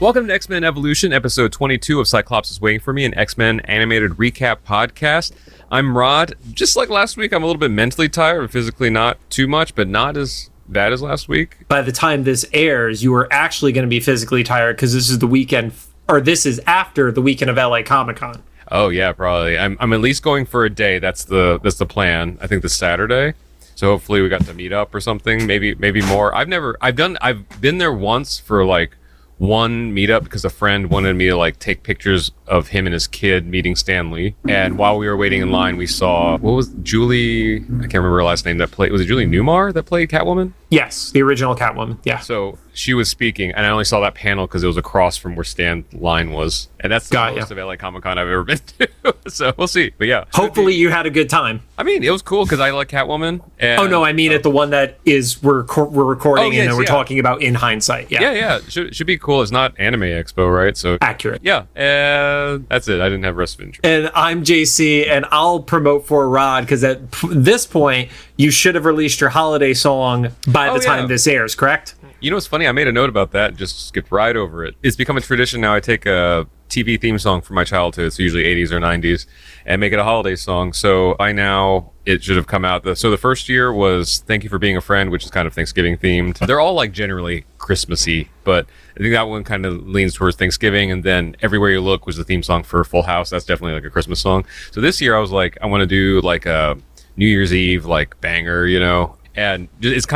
Welcome to X-Men Evolution, episode 22 of Cyclops is Waiting for Me, an X-Men animated recap podcast. I'm Rod. Just like last week, I'm a little bit mentally tired, but physically not too much, but not as bad as last week. By the time this airs, you are actually going to be physically tired because this is the weekend, or this is after the weekend of LA Comic-Con. Oh yeah, probably. I'm at least going for a day. That's the plan. I think this Saturday. So hopefully we got to meet up or something. Maybe more. I've been there once for like one meetup because a friend wanted me to like take pictures of him and his kid meeting Stan Lee. And while we were waiting in line, we saw, what was Julie, I can't remember her last name, that played, was it Julie Newmar that played Catwoman? Yes, the original Catwoman, yeah. So she was speaking, and I only saw that panel because it was across from where Stan's line was. And that's the most of LA Comic-Con I've ever been to. So we'll see. But yeah. Hopefully you had a good time. I mean, it was cool because I like Catwoman. And, oh, no, I mean at the one that is we're recording and we're talking about in hindsight. Yeah. Should be cool. It's not Anime Expo, right? So accurate. Yeah, and that's it. I didn't have rest of intro. And I'm JC, and I'll promote for Rod because at this point, you should have released your holiday song by the time this airs, correct? You know what's funny? I made a note about that and just skipped right over it. It's become a tradition now. I take a TV theme song from my childhood, it's usually 80s or 90s, and make it a holiday song. So by now, it should have come out. So the first year was Thank You for Being a Friend, which is kind of Thanksgiving themed. They're all like generally Christmassy, but I think that one kind of leans towards Thanksgiving. And then Everywhere You Look was the theme song for Full House. That's definitely like a Christmas song. So this year I was like, I want to do like a New Year's Eve like banger, you know? And it's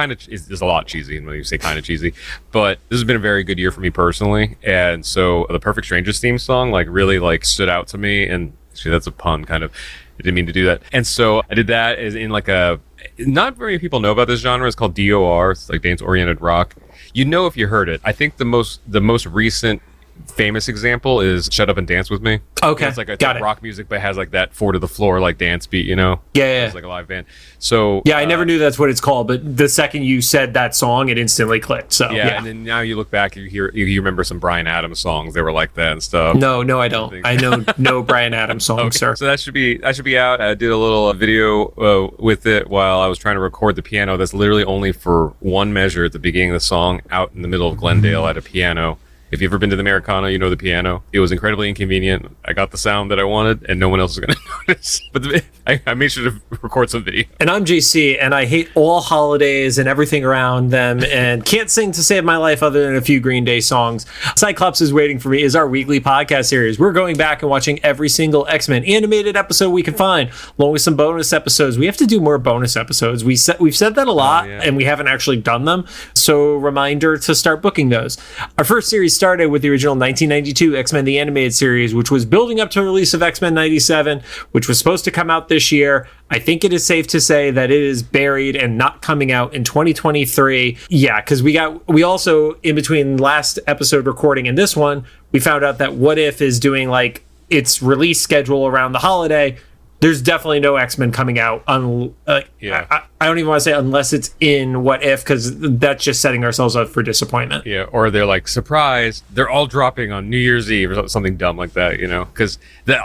a lot cheesy when you say kind of cheesy, but this has been a very good year for me personally. And so the Perfect Strangers theme song like really like stood out to me. And actually that's a pun kind of, I didn't mean to do that. And so I did that as in like not very many people know about this genre. It's called DOR. It's like dance oriented rock. You know, if you heard it, I think the most recent famous example is Shut Up and Dance With Me. Okay, it's like rock music, but it has like that four to the floor like dance beat, you know? Yeah. It's like a live band. So yeah, I never knew that's what it's called, but the second you said that song, it instantly clicked. So yeah. And then now you look back, you remember some Bryan Adams songs. They were like that and stuff. No, I don't. I know no Bryan Adams songs, okay. Sir. So that should be out. I did a little video with it while I was trying to record the piano. That's literally only for one measure at the beginning of the song, out in the middle of Glendale at a piano. If you've ever been to the Americana, you know the piano. It was incredibly inconvenient. I got the sound that I wanted, and no one else is going to notice. But I made sure to record some video. And I'm JC, and I hate all holidays and everything around them, and can't sing to save my life other than a few Green Day songs. Cyclops is Waiting for Me is our weekly podcast series. We're going back and watching every single X-Men animated episode we can find, along with some bonus episodes. We have to do more bonus episodes. We've said that a lot, and we haven't actually done them. So reminder to start booking those. Our first series started with the original 1992 X-Men the Animated Series, which was building up to the release of X-Men 97, which was supposed to come out this year. I think it is safe to say that it is buried and not coming out in 2023. Yeah, because we also, in between last episode recording and this one, we found out that What If is doing like its release schedule around the holiday. There's definitely no X-Men coming out. I don't even want to say unless it's in What If, because that's just setting ourselves up for disappointment. Yeah, or they're like, surprise, they're all dropping on New Year's Eve or something dumb like that, you know? Because the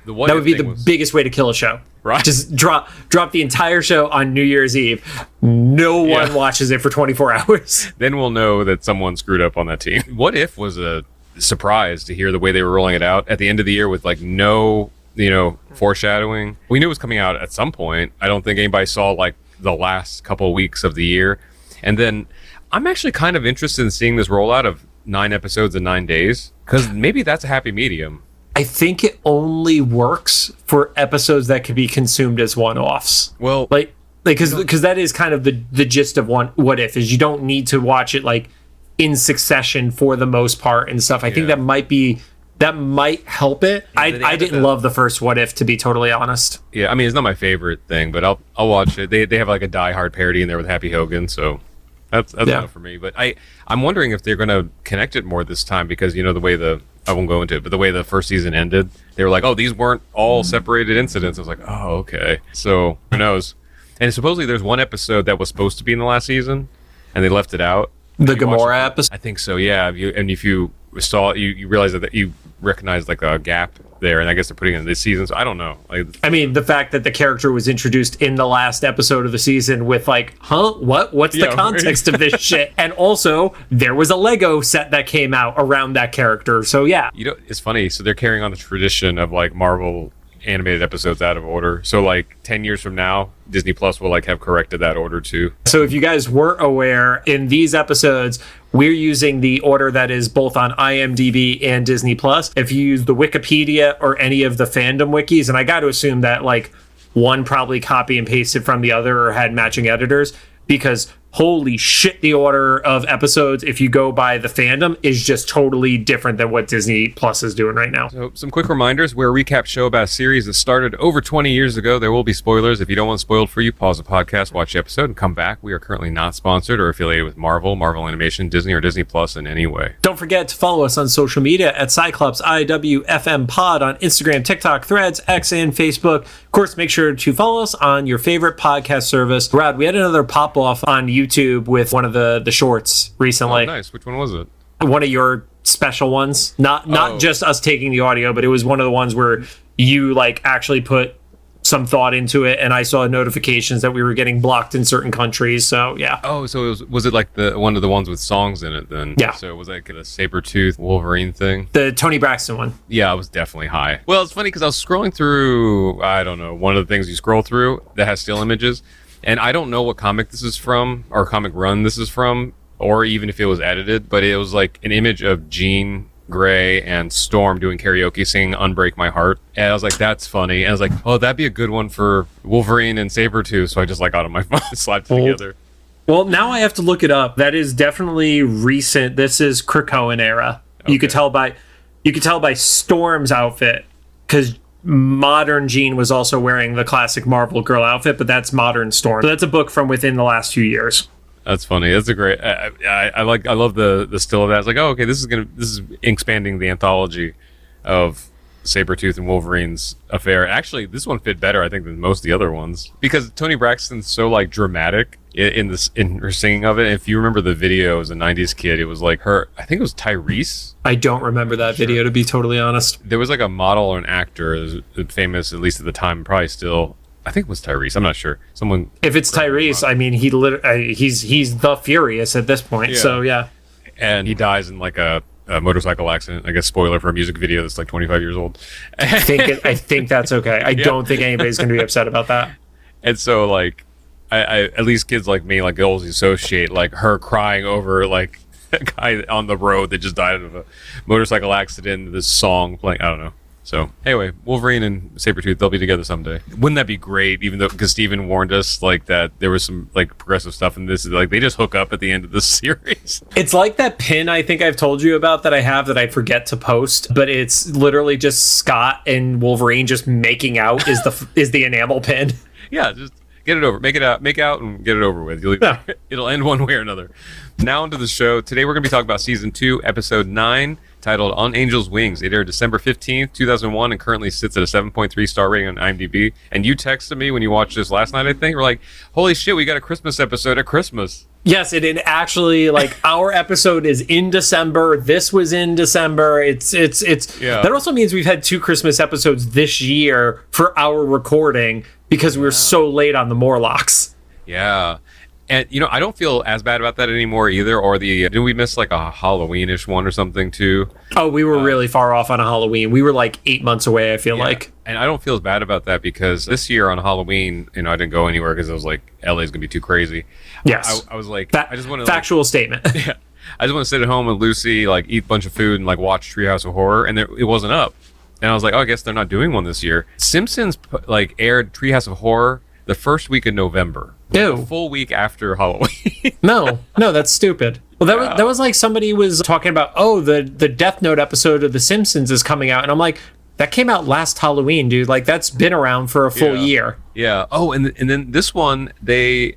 What If would be the biggest way to kill a show. Right. Just drop the entire show on New Year's Eve. No one watches it for 24 hours. Then we'll know that someone screwed up on that team. What If was a surprise to hear the way they were rolling it out at the end of the year with like no, foreshadowing. We knew it was coming out at some point. I don't think anybody saw like the last couple of weeks of the year. And then I'm actually kind of interested in seeing this rollout of 9 episodes in 9 days, because maybe that's a happy medium. I think it only works for episodes that can be consumed as one-offs. Well, because that is kind of the gist of What If, is you don't need to watch it like in succession for the most part and stuff. I think that might help it. I didn't love the first What If, to be totally honest. Yeah, I mean, it's not my favorite thing, but I'll watch it. They have like a Die Hard parody in there with Happy Hogan, so that's enough for me. But I'm wondering if they're going to connect it more this time, because the way I won't go into it, but the way the first season ended, they were like, oh, these weren't all separated incidents. I was like, oh, okay. So who knows? And supposedly there's one episode that was supposed to be in the last season, and they left it out. The Gamora episode? I think so, yeah. If you saw it, you realize that you recognized like a gap there, and I guess they're putting it in this season. So I don't know. I mean, the fact that the character was introduced in the last episode of the season with like, what's the context of this shit? And also, there was a Lego set that came out around that character. So yeah. It's funny. So they're carrying on the tradition of like Marvel animated episodes out of order. So like 10 years from now, Disney Plus will like have corrected that order too. So if you guys weren't aware, in these episodes, we're using the order that is both on IMDb and Disney Plus. If you use the Wikipedia or any of the fandom wikis, and I got to assume that like one probably copy and pasted from the other or had matching editors, because holy shit, the order of episodes, if you go by the fandom, is just totally different than what Disney Plus is doing right now. So some quick reminders. We're a recap show about a series that started over 20 years ago. There will be spoilers. If you don't want spoiled for you, pause the podcast, watch the episode, and come back. We are currently not sponsored or affiliated with Marvel Animation, Disney, or Disney Plus in any way. Don't forget to follow us on social media at Cyclops IWFM Pod on Instagram, TikTok, Threads, X, and Facebook. Of course, make sure to follow us on your favorite podcast service. Rod, we had another pop-off on YouTube with one of the shorts recently. Oh, nice. Which one was it? One of your special ones. Not just us taking the audio, but it was one of the ones where you like actually put some thought into it, and I saw notifications that we were getting blocked in certain countries. So yeah. Oh, so was it like one of the ones with songs in it then? Yeah. So was that like a Sabretooth Wolverine thing? The Tony Braxton one. Yeah, I was definitely high. Well, it's funny because I was scrolling through, I don't know, one of the things you scroll through that has still images. And I don't know what comic this is from or comic run this is from, or even if it was edited, but it was like an image of Jean Grey and Storm doing karaoke singing Unbreak My Heart. And I was like, that's funny. And I was like, oh, that'd be a good one for Wolverine and Sabretooth. So I just like got on my phone and slapped it together. Well, now I have to look it up. That is definitely recent. This is Krakoan era. Okay. You could tell by Storm's outfit, because modern Jean was also wearing the classic Marvel girl outfit, but that's modern Storm. So that's a book from within the last few years. That's funny. That's a great. I love the still of that. It's like, oh, okay, this is expanding the anthology of Sabretooth and Wolverine's affair. Actually, this one fit better, I think, than most of the other ones, because Toni Braxton's so like dramatic in her singing of it. If you remember the video as a 90s kid, it was like her, I think it was Tyrese. I don't remember that video, to be totally honest. There was like a model or an actor famous, at least at the time, probably still, I think it was Tyrese. I'm not sure. Someone. If it's Tyrese, I mean, he's the Furious at this point. Yeah. So yeah. And he dies in like a motorcycle accident. I guess spoiler for a music video that's like 25 years old. I think that's okay. I don't think anybody's going to be upset about that. And so like, I at least kids like me, like they always associate like her crying over like a guy on the road that just died of a motorcycle accident. This song playing, I don't know. So anyway, Wolverine and Sabretooth, they'll be together someday. Wouldn't that be great? Even though, because Steven warned us like that there was some like progressive stuff in this, like they just hook up at the end of the series. It's like that pin I think I've told you about that I have that I forget to post, but it's literally just Scott and Wolverine just making out is the enamel pin. Yeah, just get it over, make out, and get it over with. It'll end one way or another. Now onto the show. Today we're going to be talking about season 2, episode 9. Titled On Angel's Wings. It aired December 15th, 2001, and currently sits at a 7.3 star rating on IMDb. And you texted me when you watched this last night, I think. We're like, holy shit, we got a Christmas episode at Christmas. Yes, it actually, like, our episode is in December. This was in December. It's yeah. That also means we've had 2 Christmas episodes this year for our recording because we were so late on the Morlocks. Yeah. And, you know, I don't feel as bad about that anymore either. Or did we miss like a Halloween-ish one or something too? Oh, we were really far off on a Halloween. We were like 8 months away, I feel like. And I don't feel as bad about that because this year on Halloween, you know, I didn't go anywhere because I was like, LA's gonna be too crazy. Yes. I was like, I just want to factual statement. Yeah. I just want to sit at home with Lucy, like eat a bunch of food and like watch Treehouse of Horror, and it wasn't up. And I was like, oh, I guess they're not doing one this year. Simpsons like aired Treehouse of Horror the first week of November. Ew. A full week after Halloween. No, that's stupid. Well, that was like somebody was talking about, oh, the Death Note episode of The Simpsons is coming out. And I'm like, that came out last Halloween, dude. Like, that's been around for a full year. Yeah. Oh, and then this one, I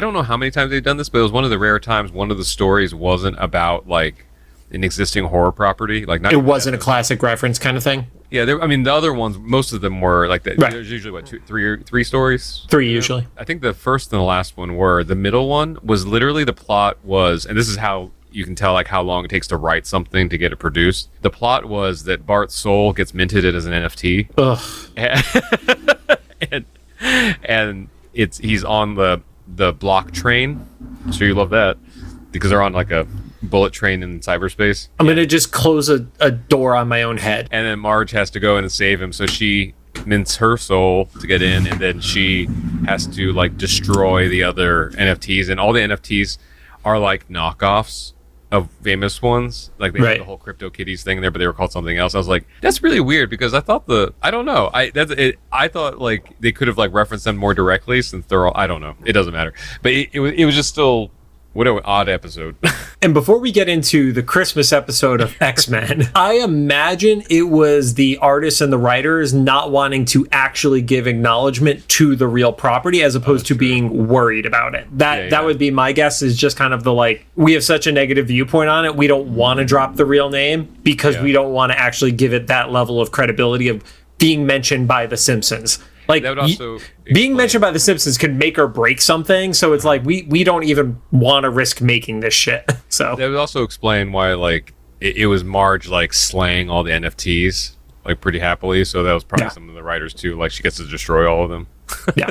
don't know how many times they've done this, but it was one of the rare times one of the stories wasn't about, like, an existing horror property. Like, not. It wasn't a classic reference kind of thing? Yeah, I mean, the other ones, most of them were like that. Right. There's usually, what, three stories? 3 usually. I think the first and the last one were. The middle one was literally the plot was, and this is how you can tell like how long it takes to write something to get it produced. The plot was that Bart's soul gets minted as an NFT. Ugh. and he's on the block train. So you love that because they're on like a bullet train in cyberspace. I'm gonna just close a door on my own head. And then Marge has to go in and save him. So she mints her soul to get in, and then she has to like destroy the other NFTs, and all the NFTs are like knockoffs of famous ones. Like they had the whole CryptoKitties thing there, but they were called something else. I was like, that's really weird because I thought I don't know. I thought like they could have like referenced them more directly since they're all, I don't know. It doesn't matter. But it was just still, what an odd episode. And before we get into the Christmas episode of X-Men, I imagine it was the artists and the writers not wanting to actually give acknowledgement to the real property as opposed to being worried about it. That would be my guess, is just kind of the like, we have such a negative viewpoint on it. We don't want to drop the real name because we don't want to actually give it that level of credibility of being mentioned by The Simpsons. Like, that would also being mentioned by The Simpsons could make or break something. So it's like, we don't even want to risk making this shit. So that would also explain why, like, it was Marge, like, slaying all the NFTs, like, pretty happily. So that was probably some of the writers, too. Like, she gets to destroy all of them. Yeah.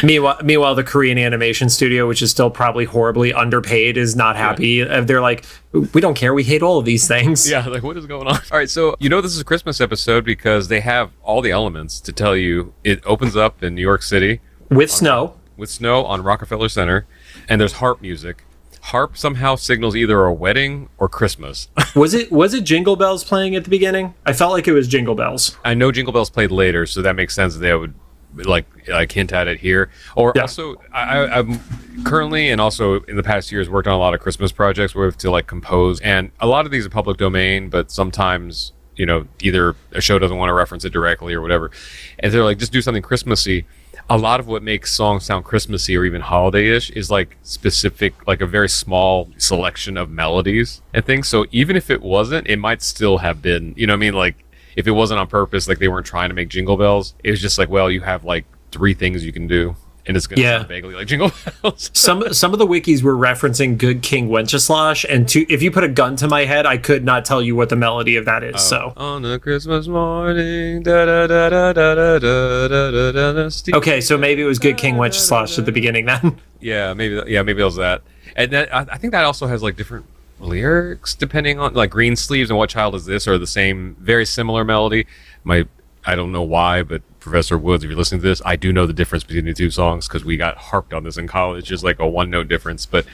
Meanwhile, the Korean animation studio, which is still probably horribly underpaid, is not happy. They're like, we don't care. We hate all of these things. Yeah, like, what is going on? All right, so this is a Christmas episode because they have all the elements to tell you. It opens up in New York City. With snow on Rockefeller Center, and there's harp music. Harp somehow signals either a wedding or Christmas. Was it Jingle Bells playing at the beginning? I felt like it was Jingle Bells. I know Jingle Bells played later, so that makes sense that they would like hint at it here. Or also, I'm currently and also in the past years worked on a lot of Christmas projects where we have to like compose, and a lot of these are public domain, but sometimes either a show doesn't want to reference it directly or whatever, and they're like, just do something Christmassy. A lot of what makes songs sound Christmassy or even holiday-ish is like specific, like a very small selection of melodies and things. So even if it wasn't, it might still have been, you know what I mean? Like, if it wasn't on purpose, like they weren't trying to make Jingle Bells, it was just like, well, you have like 3 things you can do, and it's going to sound vaguely like Jingle Bells. Some of the wikis were referencing Good King Wenceslas, and if you put a gun to my head, I could not tell you what the melody of that is. So on a Christmas morning, da da da da da da da da da. Okay, so maybe it was Good King Wenceslas at the beginning then. Maybe it was that, and then I think that also has like different lyrics depending on, like, Green Sleeves and What Child Is This are the same, very similar melody. I don't know why, but Professor Woods, if you're listening to this, I do know the difference between the two songs because we got harped on this in college. Just like a 1-note difference, but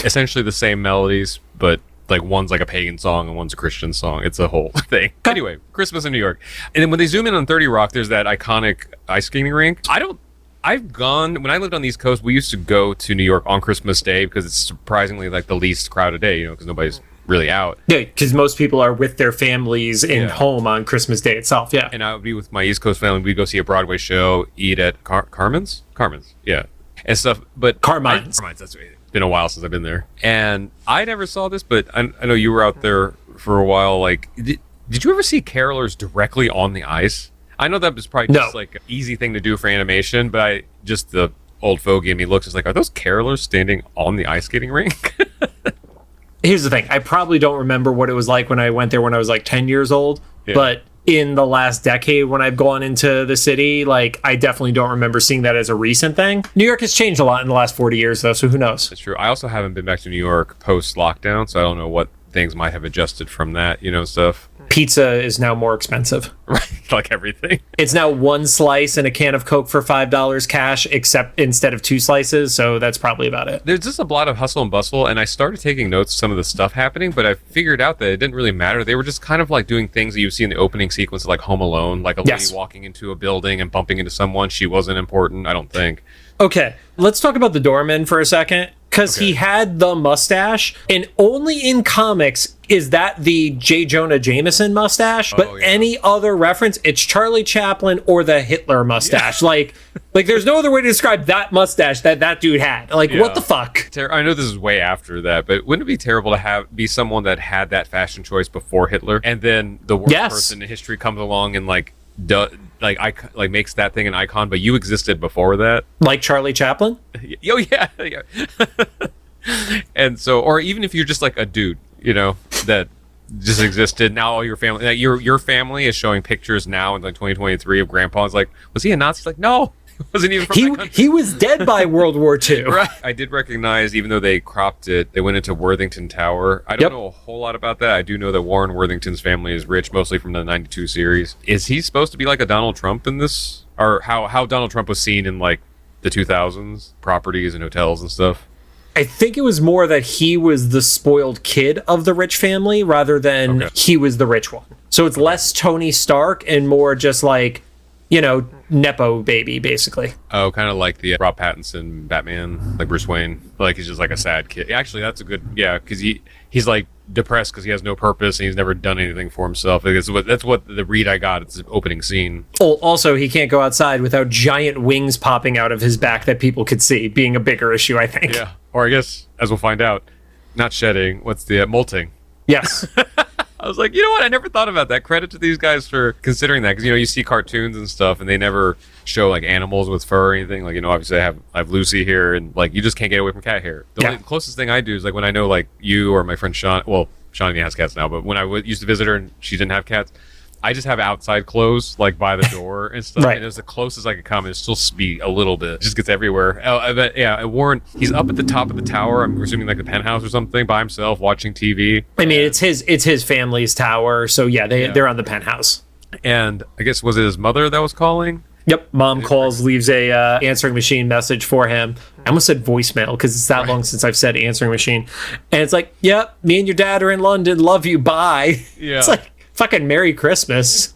essentially the same melodies, but like one's like a pagan song and one's a Christian song. It's a whole thing. Anyway, Christmas in New York. And then when they zoom in on 30 Rock, there's that iconic ice skating rink. I've gone, when I lived on the East Coast, we used to go to New York on Christmas Day because it's surprisingly like the least crowded day, because nobody's really out. Yeah, because most people are with their families in home on Christmas Day itself. Yeah. And I would be with my East Coast family. We'd go see a Broadway show, eat at Carmen's, yeah, and stuff. But Carmine's, that's right. It's been a while since I've been there, and I never saw this, but I know you were out there for a while. Like, did you ever see carolers directly on the ice? I know that was probably just like an easy thing to do for animation, but the old fogey in me looks just like, are those carolers standing on the ice skating rink? Here's the thing. I probably don't remember what it was like when I went there when I was like 10 years old, but in the last decade when I've gone into the city, like, I definitely don't remember seeing that as a recent thing. New York has changed a lot in the last 40 years though, so who knows? That's true. I also haven't been back to New York post-lockdown, so I don't know what things might have adjusted from that, stuff. Pizza is now more expensive. Right, like everything. It's now 1 slice and a can of Coke for $5 cash, except instead of 2 slices, so that's probably about it. There's just a lot of hustle and bustle, and I started taking notes of some of the stuff happening, but I figured out that it didn't really matter. They were just kind of like doing things that you see in the opening sequence of like Home Alone, like a lady walking into a building and bumping into someone. She wasn't important, I don't think. Okay, let's talk about the doorman for a second, because he had the mustache, and only in comics is that the J. Jonah Jameson mustache, but any other reference, it's Charlie Chaplin or the Hitler mustache. Like there's no other way to describe that mustache that dude had. Like, what the fuck? I know this is way after that, but wouldn't it be terrible to be someone that had that fashion choice before Hitler, and then the worst person in history comes along and makes that thing an icon, but you existed before that? Like Charlie Chaplin? Oh, yeah. And so, or even if you're just like a dude, that just existed. Now all your family, your family is showing pictures now in like 2023 of grandpa. It's like, was he a Nazi? He's like, no, he wasn't even from that country. He was dead by World War II. Right. I did recognize, even though they cropped it, they went into Worthington Tower. I don't know a whole lot about that. I do know that Warren Worthington's family is rich, mostly from the 92 series. Is he supposed to be like a Donald Trump in this? Or how Donald Trump was seen in like the 2000s, properties and hotels and stuff? I think it was more that he was the spoiled kid of the rich family rather than he was the rich one. So it's less Tony Stark and more just like, Nepo baby, basically. Oh, kind of like the Rob Pattinson Batman, like Bruce Wayne. Like he's just like a sad kid. Actually, that's a good, because he's like depressed because he has no purpose and he's never done anything for himself. That's what the read I got. It's the opening scene. Oh, also, he can't go outside without giant wings popping out of his back that people could see, being a bigger issue, I think. Yeah, or I guess, as we'll find out, not shedding, what's the molting? Yes. I was like, you know what? I never thought about that. Credit to these guys for considering that, because you see cartoons and stuff, and they never show like animals with fur or anything. Like obviously I have Lucy here, and like you just can't get away from cat hair. The only closest thing I do is like when I know like you or my friend Sean. Well, Shawnee has cats now, but when I used to visit her and she didn't have cats, I just have outside clothes like by the door and stuff. Right. And it was the closest I could come. It'd still be a little bit. It just gets everywhere. But Warren, he's up at the top of the tower. I'm assuming like the penthouse or something by himself watching TV. I mean, it's his family's tower. So they're on the penthouse. And I guess, was it his mother that was calling? Yep. Mom calls, leaves a answering machine message for him. I almost said voicemail because it's that long since I've said answering machine. And it's like, yep, me and your dad are in London. Love you. Bye. Yeah. It's like, fucking Merry Christmas.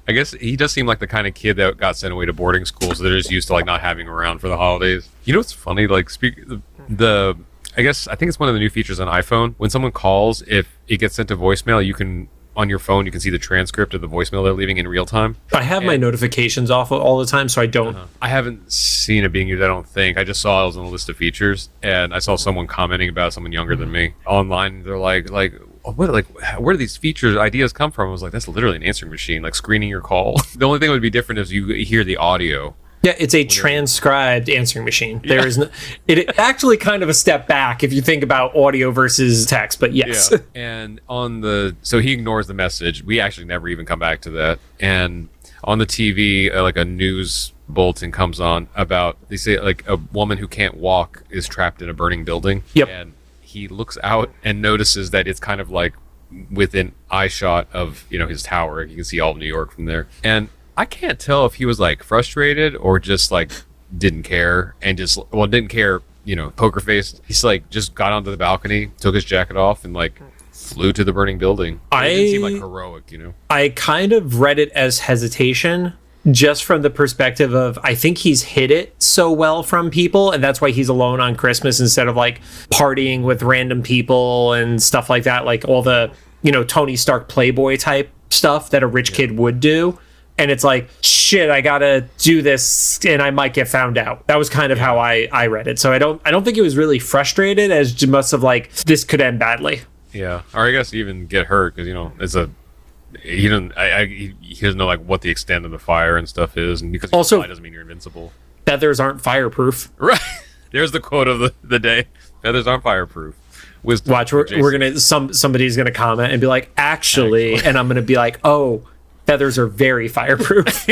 I guess he does seem like the kind of kid that got sent away to boarding school, so they're just used to like not having him around for the holidays. You know what's funny? Like I think it's one of the new features on iPhone. When someone calls, if it gets sent to voicemail, you can on your phone you can see the transcript of the voicemail they're leaving in real time. I have my notifications off all the time, so I don't. I haven't seen it being used. I don't think. I just saw it was on the list of features, and I saw someone commenting about someone younger than me online. They're like. Where do these features ideas come from? I was like, that's literally an answering machine, like screening your call. The only thing that would be different is you hear the audio. Yeah, it's a transcribed answering machine. Yeah. There is it actually kind of a step back if you think about audio versus text, but yes. Yeah. And so he ignores the message. We actually never even come back to that. And on the TV, like a news bulletin comes on about, they say like a woman who can't walk is trapped in a burning building. Yep. And he looks out and notices that it's kind of like within eye shot of his tower. You can see all of New York from there, and I can't tell if he was like frustrated or just like didn't care poker faced. He's like just got onto the balcony, took his jacket off, and like flew to the burning building. It didn't seem like heroic, I kind of read it as hesitation, just from the perspective of, I think he's hid it so well from people, and that's why he's alone on Christmas instead of like partying with random people and stuff like that, like all the Tony Stark Playboy type stuff that a rich kid would do. And it's like, shit, I gotta do this and I might get found out. That was kind of how I read it. So I don't think he was really frustrated, as just must have like, this could end badly. Yeah, or I guess even get hurt because he doesn't know like what the extent of the fire and stuff is, and because also doesn't mean you're invincible. Feathers aren't fireproof. Right. There's the quote of the day. Feathers aren't fireproof. Wisdom. Watch, we're gonna somebody's gonna comment and be like, actually, and I'm gonna be like, oh, feathers are very fireproof.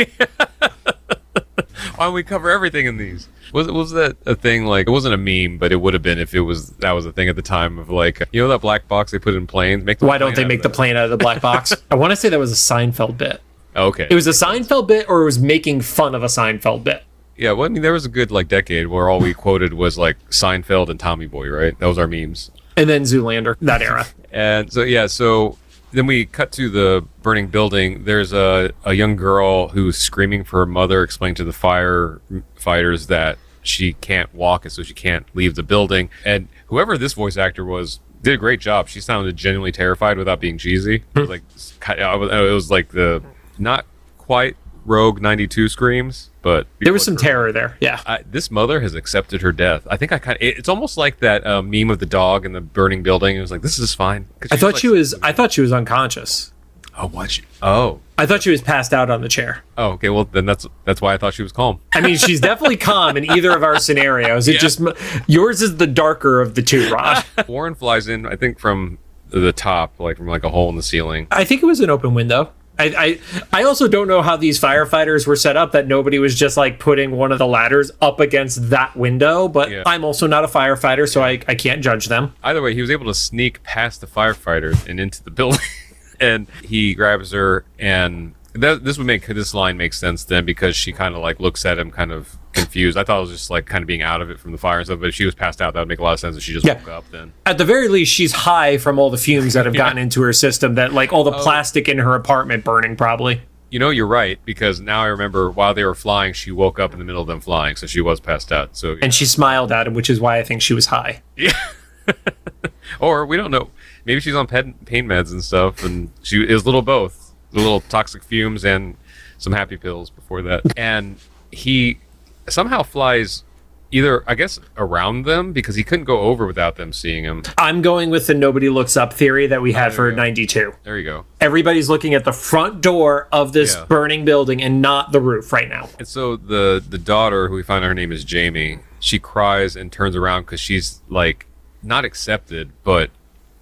Why don't we cover everything in these? Was that a thing? Like, it wasn't a meme, but it would have been if that was a thing at the time of like, that black box they put in planes. Why don't they make the plane out of the black box? I want to say that was a Seinfeld bit. Okay. It was a Seinfeld bit, or it was making fun of a Seinfeld bit. Yeah, well, I mean, there was a good like decade where all we quoted was like Seinfeld and Tommy Boy, right? That was our memes. And then Zoolander, that era. And so then we cut to the burning building. There's a young girl who's screaming for her mother, explaining to the firefighters that she can't walk and so she can't leave the building. And whoever this voice actor was did a great job. She sounded genuinely terrified without being cheesy. It was like the not quite Rogue 92 screams, but there was some terror there. Yeah. This mother has accepted her death. I think it's almost like that meme of the dog in the burning building. It was like, this is fine. I thought she was unconscious. Oh, what? Oh. I thought she was passed out on the chair. Oh, okay. Well, then that's why I thought she was calm. I mean, she's definitely calm in either of our scenarios. It just yours is the darker of the two, Rod. Warren flies in, I think, from the top, like from like a hole in the ceiling. I think it was an open window. I also don't know how these firefighters were set up, that nobody was just like putting one of the ladders up against that window. But I'm also not a firefighter, so I can't judge them. Either way, he was able to sneak past the firefighters and into the building. And he grabs her, and this would make this line make sense then, because she kind of like looks at him kind of confused. I thought it was just like kind of being out of it from the fire and stuff, but if she was passed out, that would make a lot of sense if she just woke up then. At the very least, she's high from all the fumes that have gotten into her system, that like all the plastic in her apartment burning probably. You know, you're right, because now I remember while they were flying, she woke up in the middle of them flying, so she was passed out. So and she smiled at him, which is why I think she was high. Yeah. Or we don't know. Maybe she's on pain meds and stuff, and it was a little both. The little toxic fumes and some happy pills before that. And he somehow flies either, I guess, around them, because he couldn't go over without them seeing him. I'm going with the nobody looks up theory that we had for 92. There you go. Everybody's looking at the front door of this burning building and not the roof right now. And so the daughter, who we find out her name is Jamie, she cries and turns around because she's like not accepted, but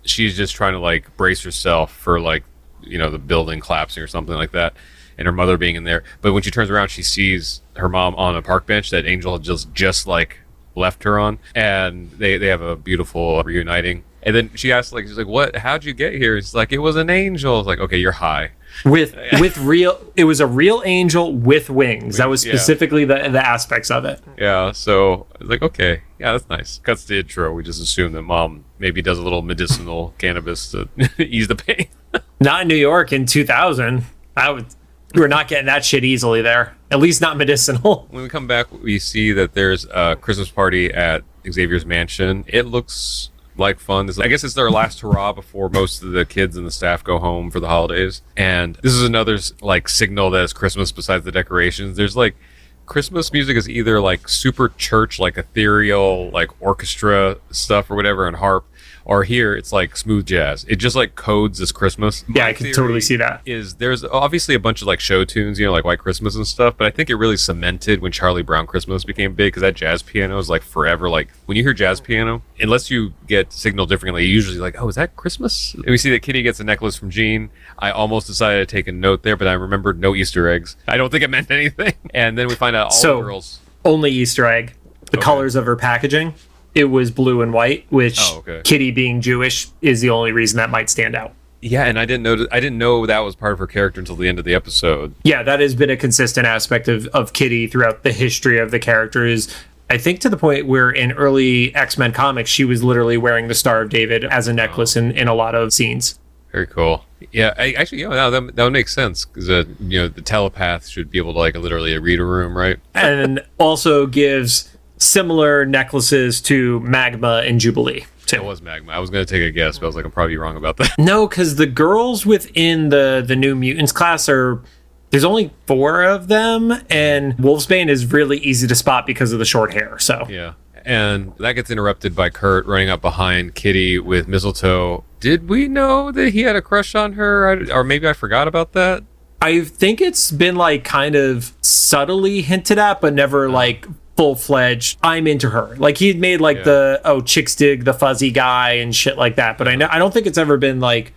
she's just trying to like brace herself for like, you know, the building collapsing or something like that, and her mother being in there. But when she turns around, she sees her mom on a park bench that Angel had just like left her on, and they have a beautiful reuniting. And then she asks, like, she's like, "What? How'd you get here?" It's like, "It was an angel." It's like, "Okay, you're high." With real, it was a real angel with wings. That was specifically the aspects of it. Yeah, so I was like, okay, yeah, that's nice. Cuts the intro. We just assume that mom maybe does a little medicinal cannabis to ease the pain. Not in New York in 2000. We're not getting that shit easily there. At least not medicinal. When we come back, we see that there's a Christmas party at Xavier's mansion. It looks like fun. I guess it's their last hurrah before most of the kids and the staff go home for the holidays. And this is another like signal that it's Christmas besides the decorations. There's like Christmas music is either like super church, like ethereal, like orchestra stuff or whatever, and harp, or here it's like smooth jazz. It just like codes as Christmas. Yeah, I can totally see that. There's obviously a bunch of like show tunes, you know, like White Christmas and stuff, but I think it really cemented when Charlie Brown Christmas became big, because that jazz piano is like forever. Like when you hear jazz piano, unless you get signaled differently, you usually like, oh, is that Christmas? And we see that Kitty gets a necklace from Jean. I almost decided to take a note there, but I remembered no Easter eggs. I don't think it meant anything. And then we find out all the girls. Only Easter egg, the colors of her packaging. It was blue and white, which Kitty being Jewish is the only reason that might stand out. Yeah, and I didn't know that was part of her character until the end of the episode. Yeah, that has been a consistent aspect of Kitty throughout the history of the characters. I think to the point where in early X-Men comics, she was literally wearing the Star of David as a necklace in a lot of scenes. Very cool. Yeah, that would make sense, because you know, the telepath should be able to like literally read a room, right? And also gives similar necklaces to Magma and Jubilee too. It was Magma. I was going to take a guess, but I was like, I'm probably wrong about that. No, because the girls within the New Mutants class there's only 4 of them, and Wolfsbane is really easy to spot because of the short hair. So yeah. And that gets interrupted by Kurt running up behind Kitty with mistletoe. Did we know that he had a crush on her? Or maybe I forgot about that? I think it's been like kind of subtly hinted at, but never like full-fledged, I'm into her. Like he'd made like chicks dig the fuzzy guy and shit like that. But I don't think it's ever been like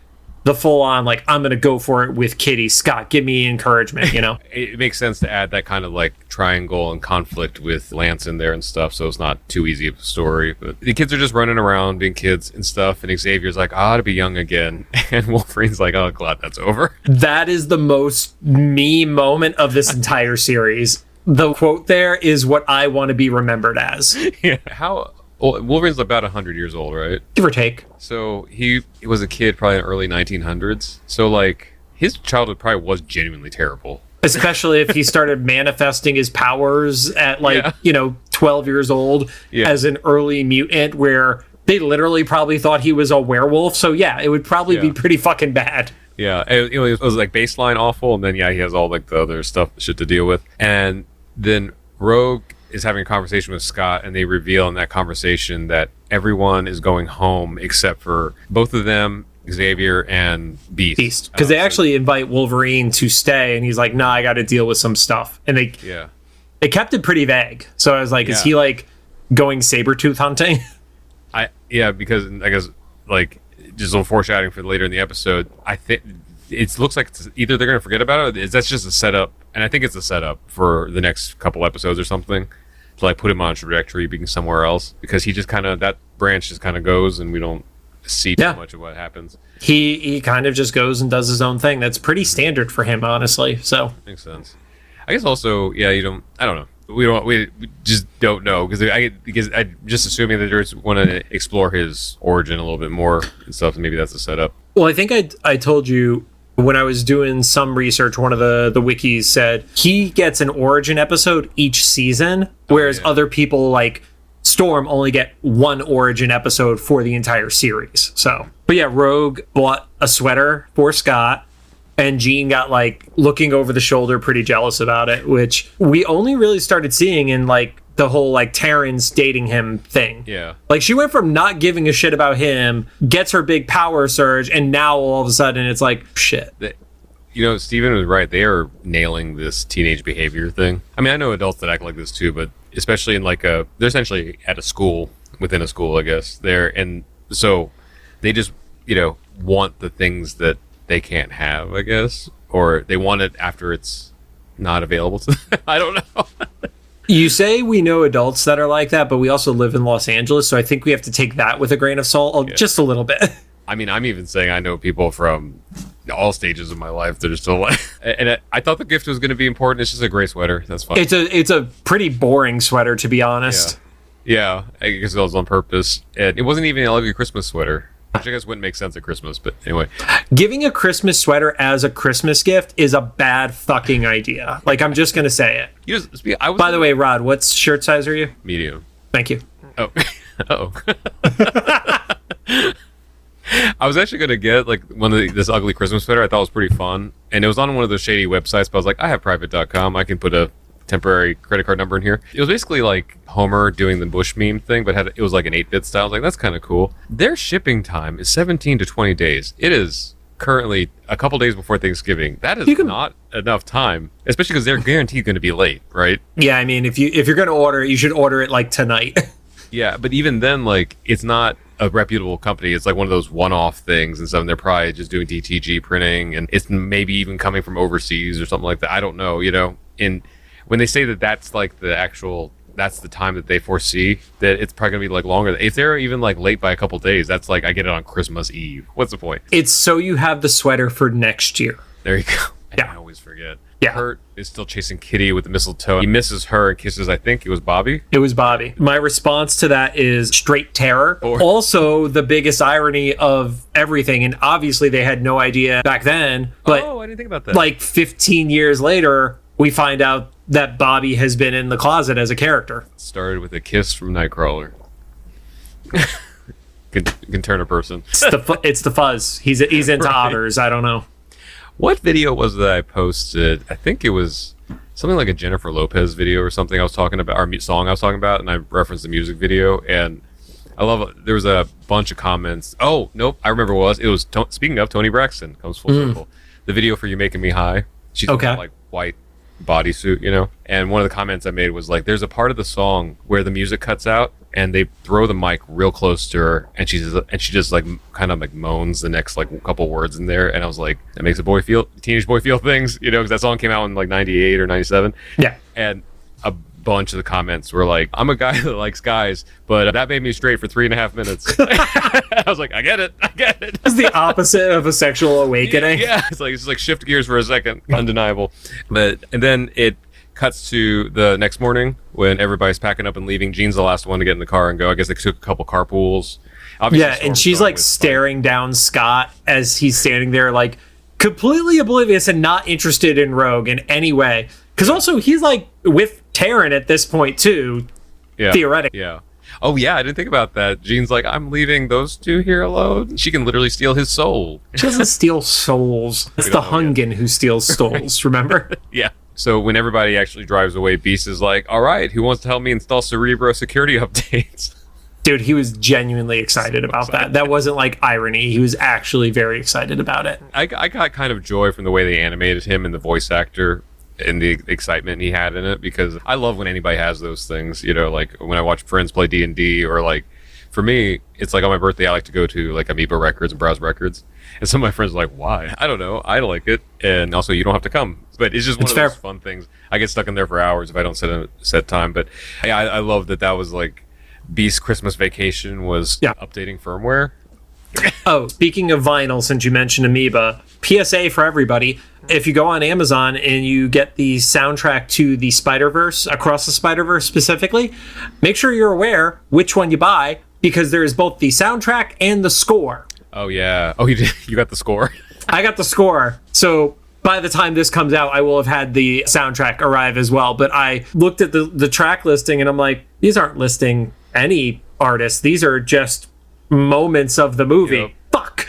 the full-on, like, I'm going to go for it with Kitty. Scott, give me encouragement, you know? It makes sense to add that kind of, like, triangle and conflict with Lance in there and stuff, so it's not too easy of a story. But the kids are just running around being kids and stuff, and Xavier's like, I ought to be young again. And Wolverine's like, oh, glad that's over. That is the most me moment of this entire series. The quote there is what I want to be remembered as. Yeah. Well, Wolverine's about 100 years old, right? Give or take. So he was a kid probably in the early 1900s. So, like, his childhood probably was genuinely terrible. Especially if he started manifesting his powers at, 12 years old as an early mutant, where they literally probably thought he was a werewolf. So, yeah, it would probably be pretty fucking bad. Yeah, it was like baseline awful, and then, he has all, like, the other shit to deal with. And then Rogue is having a conversation with Scott, and they reveal in that conversation that everyone is going home except for both of them Xavier and Beast. Because they actually invite Wolverine to stay, and he's like, nah, I got to deal with some stuff. And they kept it pretty vague. So I was like, is he like going saber-tooth hunting? Because I guess like just a little foreshadowing for later in the episode, I think it looks like either they're going to forget about it, or that's just a setup, and I think it's a setup for the next couple episodes or something to like put him on a trajectory being somewhere else, because he just kind of, that branch just kind of goes and we don't see too much of what happens. He kind of just goes and does his own thing. That's pretty standard for him, honestly. So makes sense. I guess also, I don't know. We just don't know, because I just assuming that they just want to explore his origin a little bit more and stuff, and maybe that's the setup. Well, I think I told you when I was doing some research, one of the wikis said he gets an origin episode each season, whereas other people like Storm only get one origin episode for the entire series. So, but yeah, Rogue bought a sweater for Scott, and Jean got like looking over the shoulder, pretty jealous about it, which we only really started seeing in like the whole like Terrence dating him thing. Yeah. Like she went from not giving a shit about him, gets her big power surge, and now all of a sudden it's like, shit. Steven was right. They are nailing this teenage behavior thing. I mean, I know adults that act like this too, but especially in like they're essentially at a school, within a school, I guess. And so they just, want the things that they can't have, I guess, or they want it after it's not available to them. I don't know. You say we know adults that are like that, but we also live in Los Angeles, so I think we have to take that with a grain of salt, just a little bit. I mean, I'm even saying I know people from all stages of my life that are still like, and I thought the gift was going to be important. It's just a gray sweater. That's fine. It's a pretty boring sweater, to be honest. Yeah, I guess it was on purpose. And it wasn't even a lovely Christmas sweater, which I guess wouldn't make sense at Christmas, but anyway. Giving a Christmas sweater as a Christmas gift is a bad fucking idea. Like, I'm just going to say it. By the way, Rod, what shirt size are you? Medium. Thank you. Oh. Uh-oh. I was actually going to get like this ugly Christmas sweater. I thought it was pretty fun. And it was on one of those shady websites, but I was like, I have private.com. I can put a temporary credit card number in here. It was basically like Homer doing the Bush meme thing, but it was like an 8-bit style. I was like, that's kind of cool. Their shipping time is 17 to 20 days. It is currently a couple days before Thanksgiving. That is not enough time, especially because they're guaranteed going to be late, right? Yeah, I mean, if you're going to order it, you should order it like tonight. Yeah, but even then, like, it's not a reputable company. It's like one of those one-off things and stuff, and they're probably just doing DTG printing, and it's maybe even coming from overseas or something like that. I don't know, And when they say that that's like that's the time that they foresee, that it's probably gonna be like longer. If they're even like late by a couple days, that's like I get it on Christmas Eve. What's the point? It's so you have the sweater for next year. There you go. I always forget. Yeah. Kurt is still chasing Kitty with the mistletoe. He misses her and kisses, I think it was Bobby. It was Bobby. My response to that is straight terror. Also, the biggest irony of everything, and obviously they had no idea back then, but I didn't think about that. Like 15 years later, we find out that Bobby has been in the closet as a character. Started with a kiss from Nightcrawler. can turn a person. It's the fuzz. He's into otters. I don't know. What video was that I posted? I think it was something like a Jennifer Lopez video or something I was talking about, or song I was talking about, and I referenced the music video, and I love it. There was a bunch of comments. Oh, nope, I remember what it was. Speaking of, Toni Braxton comes full circle. The video for You Making Me High. She's in like white bodysuit, and one of the comments I made was like, there's a part of the song where the music cuts out and they throw the mic real close to her, and she just like kind of like moans the next like couple words in there, and I was like, that makes teenage boy feel things, because that song came out in like 98 or 97. Yeah. And a bunch of the comments were like, I'm a guy that likes guys, but that made me straight for 3.5 minutes. I was like, I get it. It's the opposite of a sexual awakening. Yeah, it's just like shift gears for a second. Undeniable. And then it cuts to the next morning when everybody's packing up and leaving. Jean's the last one to get in the car and go. I guess they took a couple carpools. Obviously, and she's like staring down Scott as he's standing there like completely oblivious and not interested in Rogue in any way. Because also he's like with Taryn at this point too, theoretically. Yeah. Oh yeah, I didn't think about that. Jean's like, I'm leaving those two here alone. She can literally steal his soul. She doesn't steal souls. It's the Hungan who steals souls, remember? Yeah. So when everybody actually drives away, Beast is like, all right, who wants to help me install Cerebro security updates? Dude, he was genuinely excited about that. That wasn't like irony. He was actually very excited about it. I got kind of joy from the way they animated him and the voice actor and the excitement he had in it, because I love when anybody has those things, you know, like when I watch friends play D&D, or like for me, it's like on my birthday, I like to go to like Amoeba Records and Browse Records. And some of my friends are like, why? I don't know. I like it. And also, you don't have to come. But it's just one of those fun things. I get stuck in there for hours if I don't set time. But yeah, I love that was like Beast's Christmas Vacation was updating firmware. Oh, speaking of vinyl, since you mentioned Amoeba, PSA for everybody. If you go on Amazon and you get the soundtrack to the Spider-Verse, Across the Spider-Verse specifically, make sure you're aware which one you buy, because there is both the soundtrack and the score. Oh, yeah. Oh, you got the score? I got the score. So by the time this comes out, I will have had the soundtrack arrive as well. But I looked at the track listing and I'm like, these aren't listing any artists. These are just moments of the movie. Yep. Fuck.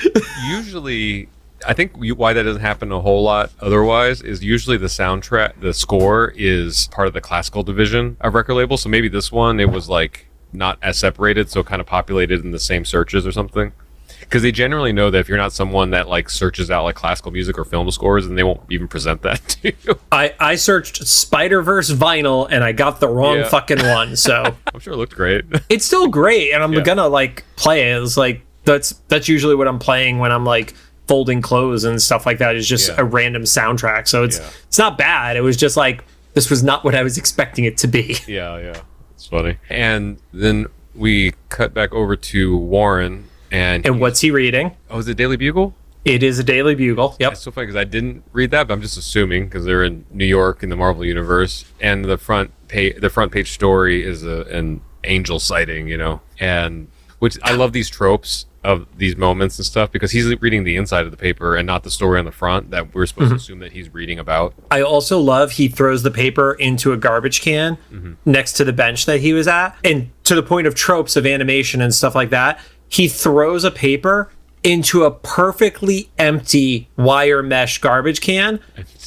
Usually, I think why that doesn't happen a whole lot otherwise is usually the soundtrack, the score is part of the classical division of record labels. So maybe this one, it was like not as separated, so kind of populated in the same searches or something. Because they generally know that if you're not someone that like searches out like classical music or film scores, then they won't even present that to you. I searched Spider-Verse vinyl and I got the wrong fucking one. So I'm sure it looked great. It's still great, and I'm gonna like play it. It's like that's usually what I'm playing when I'm like folding clothes and stuff like that. Is just a random soundtrack. So it's not bad. It was just like, this was not what I was expecting it to be. Yeah, it's funny. And then we cut back over to Warren. And what's he reading? Oh, is it Daily Bugle? It is a Daily Bugle. Yep. It's so funny because I didn't read that, but I'm just assuming because they're in New York in the Marvel universe, and the front page story is an angel sighting, you know, and which I love these tropes of these moments and stuff, because he's reading the inside of the paper and not the story on the front that we're supposed to assume that he's reading about. I also love he throws the paper into a garbage can next to the bench that he was at, and to the point of tropes of animation and stuff like that. He throws a paper into a perfectly empty wire mesh garbage can.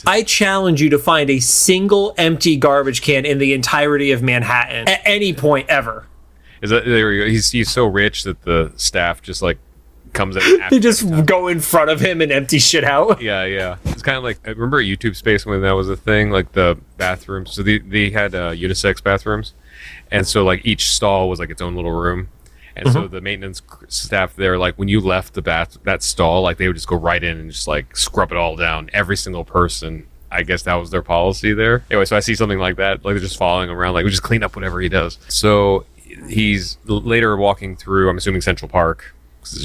I challenge you to find a single empty garbage can in the entirety of Manhattan at any point ever. Is that there? You go. He's so rich that the staff just like comes in. They just go in front of him and empty shit out. Yeah. It's kind of like, I remember YouTube Space when that was a thing, like the bathrooms. So they had unisex bathrooms, and so like each stall was like its own little room. And so the maintenance staff there, like when you left that stall, like they would just go right in and just like scrub it all down. Every single person. I guess that was their policy there. Anyway, so I see something like that, like they're just following around, like we just clean up whatever he does. So he's later walking through, I'm assuming Central Park.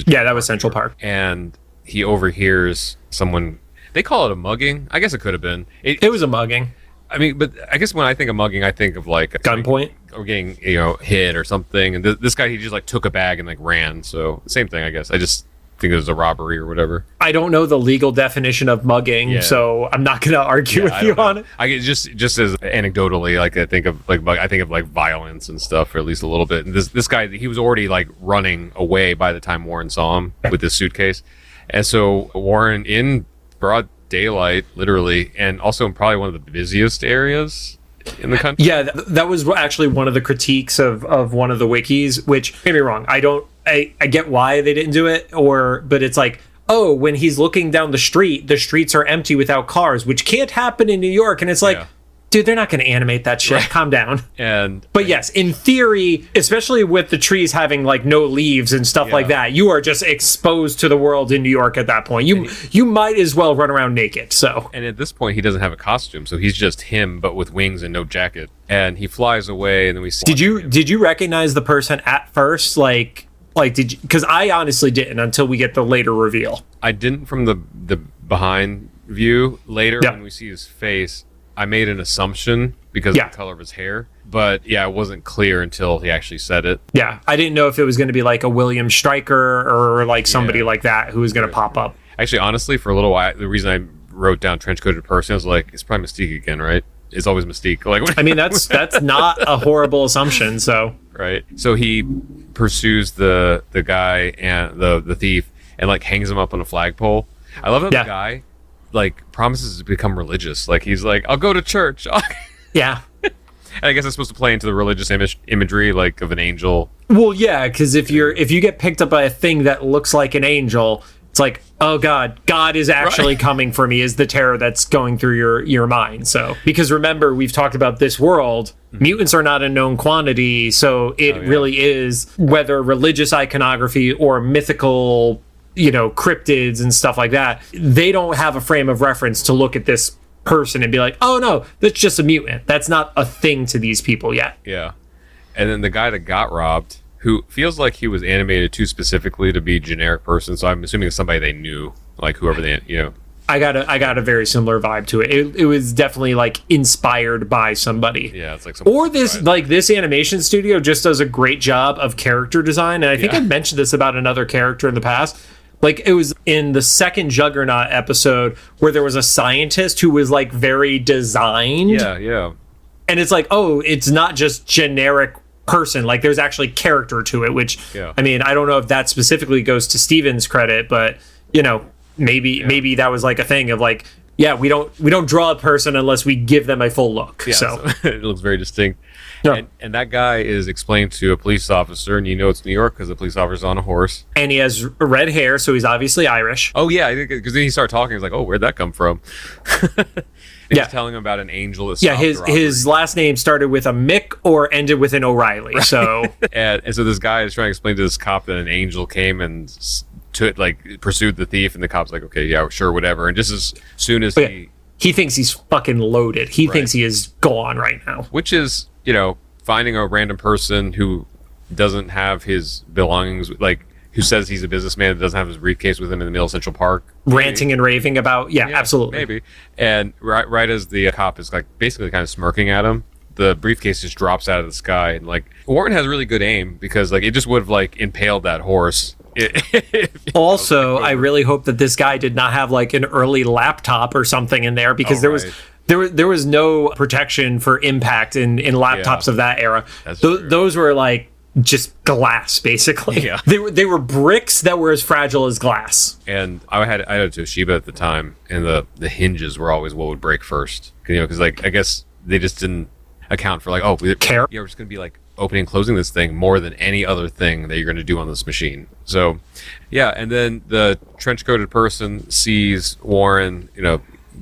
Yeah, that was Central Park. And he overhears someone, they call it a mugging. I guess it could have been. It was a mugging. I mean, but I guess when I think of mugging, I think of like gunpoint or getting, hit or something. And this guy, he just like took a bag and like ran. So same thing, I guess. I just think it was a robbery or whatever. I don't know the legal definition of mugging, so I'm not going to argue with you on it. I just as anecdotally, like I think of like violence and stuff, or at least a little bit. And this guy, he was already like running away by the time Warren saw him with this suitcase. And so Warren, in broad daylight, literally, and also in probably one of the busiest areas in the country. Yeah, that was actually one of the critiques of one of the wikis, which, don't get me wrong, I get why they didn't do it, but it's like, oh, when he's looking down the streets are empty without cars, which can't happen in New York. And it's like, dude, they're not going to animate that shit. Right. Calm down. But yes, in theory, especially with the trees having like no leaves and stuff like that, you are just exposed to the world in New York at that point. You might as well run around naked. So, and at this point, he doesn't have a costume, so he's just him, but with wings and no jacket. And he flies away, and then we see. Did you recognize the person at first? Like did you? Because I honestly didn't until we get the later reveal. I didn't from the behind view. Later, when we see his face, I made an assumption because of the color of his hair. But it wasn't clear until he actually said it. Yeah, I didn't know if it was going to be like a William Stryker or like somebody like that who was going to pop up. Actually, honestly, for a little while, the reason I wrote down trench-coated person, I was like, it's probably Mystique again, right? It's always Mystique. Like, I mean, that's not a horrible assumption. So right. So he pursues the guy and the thief and like hangs him up on a flagpole. I love how the guy like promises to become religious. Like he's like, I'll go to church. Yeah. I guess it's supposed to play into the religious imagery, like of an angel. Well, yeah, because if you get picked up by a thing that looks like an angel, it's like, oh God is actually coming for me, is the terror that's going through your mind. So, because remember, we've talked about this world, mutants are not a known quantity, so it really is, whether religious iconography or mythical, cryptids and stuff like that, they don't have a frame of reference to look at this person and be like, oh no, that's just a mutant. That's not a thing to these people yet. Yeah. And then the guy that got robbed, who feels like he was animated too specifically to be a generic person, so I'm assuming it's somebody they knew, like whoever they, I got a very similar vibe to it. It was definitely like inspired by somebody. Yeah, it's like this animation studio just does a great job of character design, and I think I mentioned this about another character in the past. Like, it was in the second Juggernaut episode where there was a scientist who was like very designed. Yeah. And it's like, oh, it's not just generic person. Like, there's actually character to it, which, I mean, I don't know if that specifically goes to Steven's credit, but, maybe that was like a thing of like, we don't draw a person unless we give them a full look. Yeah, so it looks very distinct. Yeah. And that guy is explained to a police officer, and it's New York because the police officer's on a horse. And he has red hair, so he's obviously Irish. Oh, yeah, because then he started talking. He's like, oh, where'd that come from? He's telling him about an angel that stopped the robbery. His last name started with a Mick or ended with an O'Reilly. Right. So and so this guy is trying to explain to this cop that an angel came and pursued the thief, and the cop's like, okay, yeah, sure, whatever. And just as soon as he thinks he's fucking loaded. He thinks he is gone right now. Which is, finding a random person who doesn't have his belongings, like who says he's a businessman that doesn't have his briefcase with him in the middle of Central Park. Ranting and raving about, absolutely. Maybe. And right as the cop is like basically kind of smirking at him, the briefcase just drops out of the sky. And like, Warren has really good aim because like it just would have like impaled that horse. Also, I really hope that this guy did not have like an early laptop or something in there, because there was no protection for impact in laptops of that era. Those were like just glass, basically. Yeah. They were bricks that were as fragile as glass. And I had a Toshiba at the time, and the hinges were always what would break first. Because like I guess they just didn't account for like, oh, we're just gonna be like opening and closing this thing more than any other thing that you're going to do on this machine. So, yeah, and then the trench-coated person sees Warren,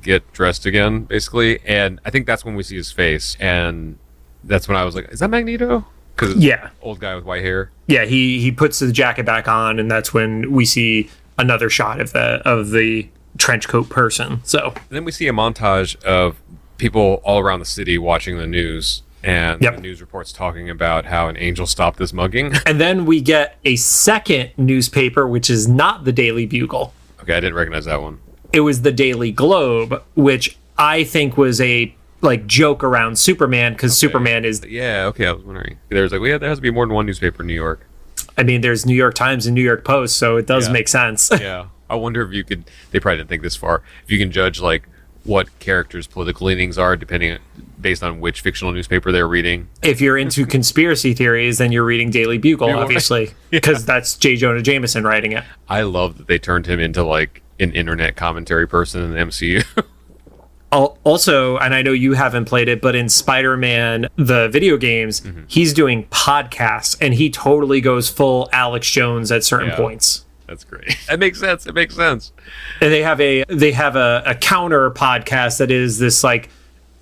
get dressed again, basically, and I think that's when we see his face, and that's when I was like, is that Magneto? Because old guy with white hair. Yeah, he puts the jacket back on, and that's when we see another shot of the trench coat person. So and then we see a montage of people all around the city watching the news. And the news reports talking about how an angel stopped this mugging. And then we get a second newspaper, which is not the Daily Bugle. Okay, I didn't recognize that one. It was the Daily Globe, which I think was a joke around Superman, because Superman is... Yeah, okay, I was wondering. There's like, there has to be more than one newspaper in New York. I mean, there's New York Times and New York Post, so it does make sense. Yeah. I wonder if you could... They probably didn't think this far. If you can judge, like, what characters' political leanings are based on which fictional newspaper they're reading. If you're into conspiracy theories, then you're reading Daily Bugle, obviously, because that's J. Jonah Jameson writing it. I love that they turned him into like an internet commentary person in the MCU. Also, and I know you haven't played it, but in Spider-Man, the video games, he's doing podcasts, and he totally goes full Alex Jones at certain points. That's great. That makes sense. It makes sense. And they have a counter podcast that is this like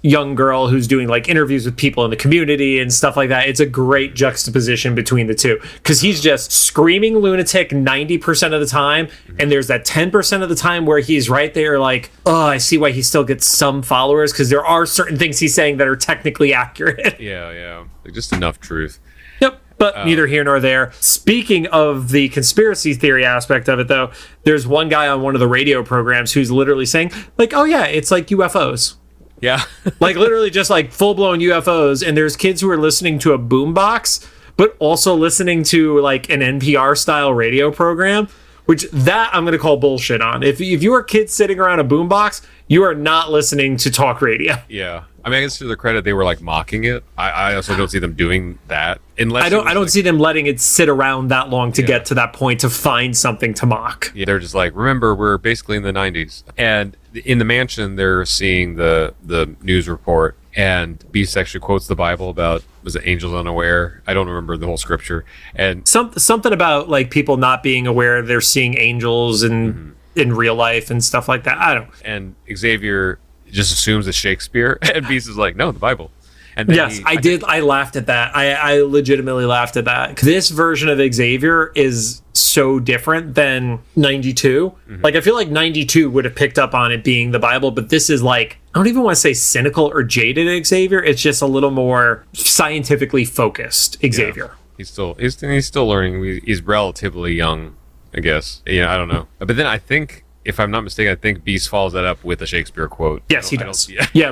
young girl who's doing like interviews with people in the community and stuff like that. It's a great juxtaposition between the two, because he's just screaming lunatic 90% of the time, and there's that 10% of the time where he's right there like, oh, I see why he still gets some followers, because there are certain things he's saying that are technically accurate. Yeah. Like just enough truth. Yep. But neither here nor there. Speaking of the conspiracy theory aspect of it, though, there's one guy on one of the radio programs who's literally saying, like, oh, yeah, it's like UFOs. Yeah. Like, literally just like full-blown UFOs. And there's kids who are listening to a boombox, but also listening to like an NPR-style radio program, which that I'm going to call bullshit on. If you are kids sitting around a boombox, you are not listening to talk radio. Yeah. I mean, I guess to their credit, they were like mocking it. I also don't see them doing that unless I don't see them letting it sit around that long to get to that point to find something to mock. Yeah, they're just like, remember, we're basically in the 90s. And in the mansion, they're seeing the news report, And Beast actually quotes the Bible about, was it angels unaware? I don't remember the whole scripture. And something about like people not being aware they're seeing angels and in real life and stuff like that. I don't. And Xavier just assumes it's Shakespeare, and Beast is like, no, the Bible. And then yes, I did. I laughed at that. I legitimately laughed at that. This version of Xavier is so different than 92. Like, I feel like 92 would have picked up on it being the Bible, but this is like, I don't even want to say cynical or jaded Xavier. It's just a little more scientifically focused Xavier. Yeah. He's still learning. He's relatively young, I guess. Yeah, I don't know. But then I think, if I'm not mistaken, I think Beast follows that up with a Shakespeare quote. Yes, he does. Yeah,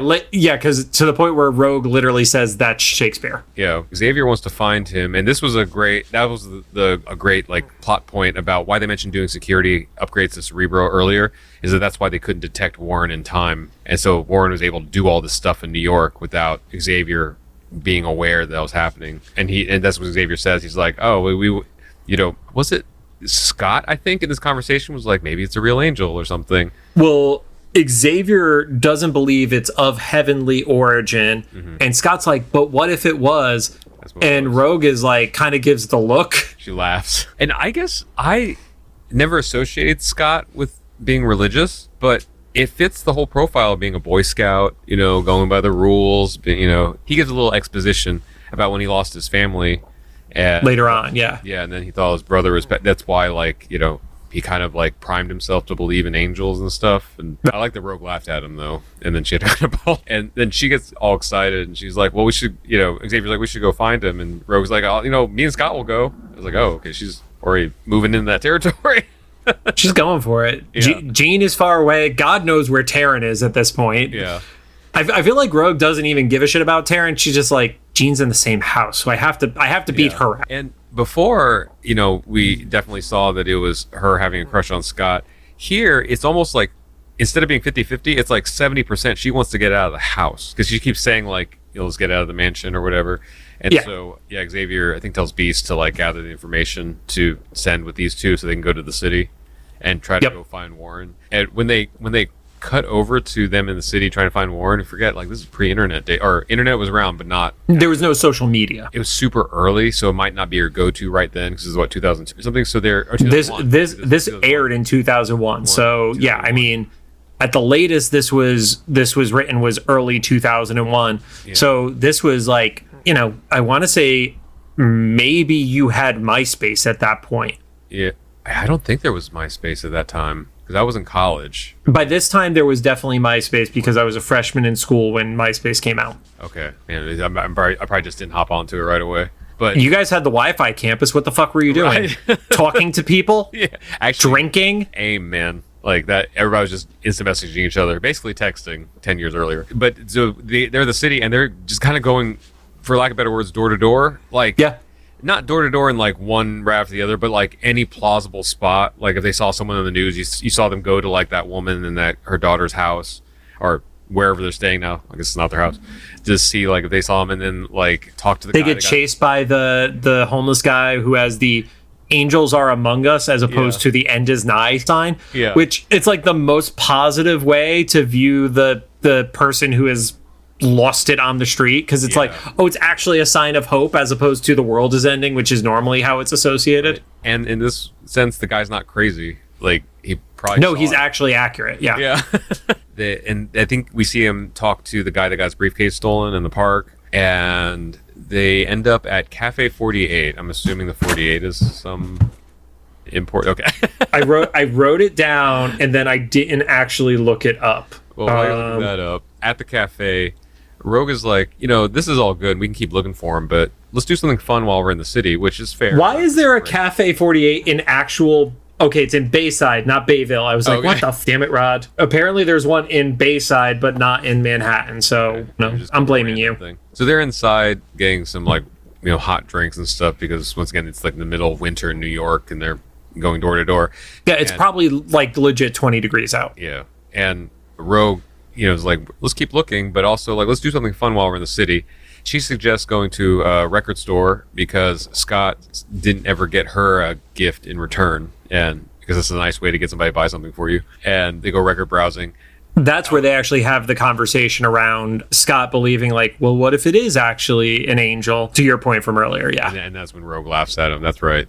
because to the point where Rogue literally says that's Shakespeare. Yeah, Xavier wants to find him, and this was a great like plot point about why they mentioned doing security upgrades to Cerebro earlier. Is that's why they couldn't detect Warren in time, and so Warren was able to do all this stuff in New York without Xavier being aware that was happening. And that's what Xavier says. He's like, oh, we was it Scott, I think, in this conversation was like, maybe it's a real angel or something. Well, Xavier doesn't believe it's of heavenly origin, and Scott's like, but what if it was? And Rogue is like, kind of gives the look. She laughs. And I guess I never associated Scott with being religious, but it fits the whole profile of being a Boy Scout, going by the rules. He gives a little exposition about when he lost his family. And later on, yeah, and then he thought his brother was. That's why, he kind of like primed himself to believe in angels and stuff. And I like that Rogue laughed at him though, and then she had to ball. And then she gets all excited, and she's like, "Well, we should, Xavier's like, we should go find him." And Rogue's like, "Oh, me and Scott will go." I was like, "Oh, okay." She's already moving into that territory. She's going for it. Yeah. Jean is far away. God knows where Taryn is at this point. Yeah. I feel like Rogue doesn't even give a shit about Taryn. She's just like, Jean's in the same house, so I have to beat her out. And before, we definitely saw that it was her having a crush on Scott. Here, it's almost like, instead of being 50-50, it's like 70% she wants to get out of the house. Because she keeps saying, like, let's get out of the mansion or whatever. And so, Xavier, I think, tells Beast to, like, gather the information to send with these two so they can go to the city and try to go find Warren. And when they cut over to them in the city trying to find Warren, and forget, like, this is pre-internet day, or internet was around but not, there was no social media. It was super early, so it might not be your go-to right then, because this is what, 2002 or something. So this aired in 2001. So 2001. I mean, at the latest this was written was early 2001. So this was like, I want to say maybe you had MySpace at that point. I don't think there was MySpace at that time, because I was in college. By this time, there was definitely MySpace, because I was a freshman in school when MySpace came out. Okay. Man, I probably just didn't hop onto it right away. But you guys had the Wi-Fi campus. What the fuck were you doing? Right? Talking to people? Yeah. Actually, drinking? Amen. Like that, everybody was just instant messaging each other, basically texting 10 years earlier. But so they're the city, and they're just kind of going, for lack of better words, door to door. Like, not door to door in like one right after the other, but like any plausible spot. Like if they saw someone in the news, you saw them go to like that woman in her daughter's house, or wherever they're staying now. I guess it's not their house. Just see like if they saw them, and then like talk to the guy. They get chased by the homeless guy who has the "Angels are among us" as opposed to the "End is nigh" sign. Yeah, which it's like the most positive way to view the person who is lost it on the street, because it's like, oh, it's actually a sign of hope as opposed to the world is ending, which is normally how it's associated. Right. And in this sense, the guy's not crazy. Like, he probably he's actually accurate. Yeah. And I think we see him talk to the guy that got his briefcase stolen in the park, and they end up at Cafe 48. I'm assuming the 48 is some import. Okay. I wrote it down, and then I didn't actually look it up. Well, while you're looking that up, at the cafe, Rogue is like, this is all good. We can keep looking for him, but let's do something fun while we're in the city, which is fair. Why is there a Cafe 48 in actual... Okay, it's in Bayside, not Bayville. I was like, what the damn it, Rod? Apparently there's one in Bayside, but not in Manhattan. So, no, I'm blaming you. Thing. So they're inside getting some, like, hot drinks and stuff, because, once again, it's like the middle of winter in New York, and they're going door to door. Yeah, it's probably, like, legit 20 degrees out. Yeah, and Rogue... is like, let's keep looking, but also like, let's do something fun while we're in the city. She suggests going to a record store because Scott didn't ever get her a gift in return, and because it's a nice way to get somebody to buy something for you. And they go record browsing, That's where they actually have the conversation around Scott believing, like, well, what if it is actually an angel? To your point from earlier, yeah. And that's when Rogue laughs at him. That's right.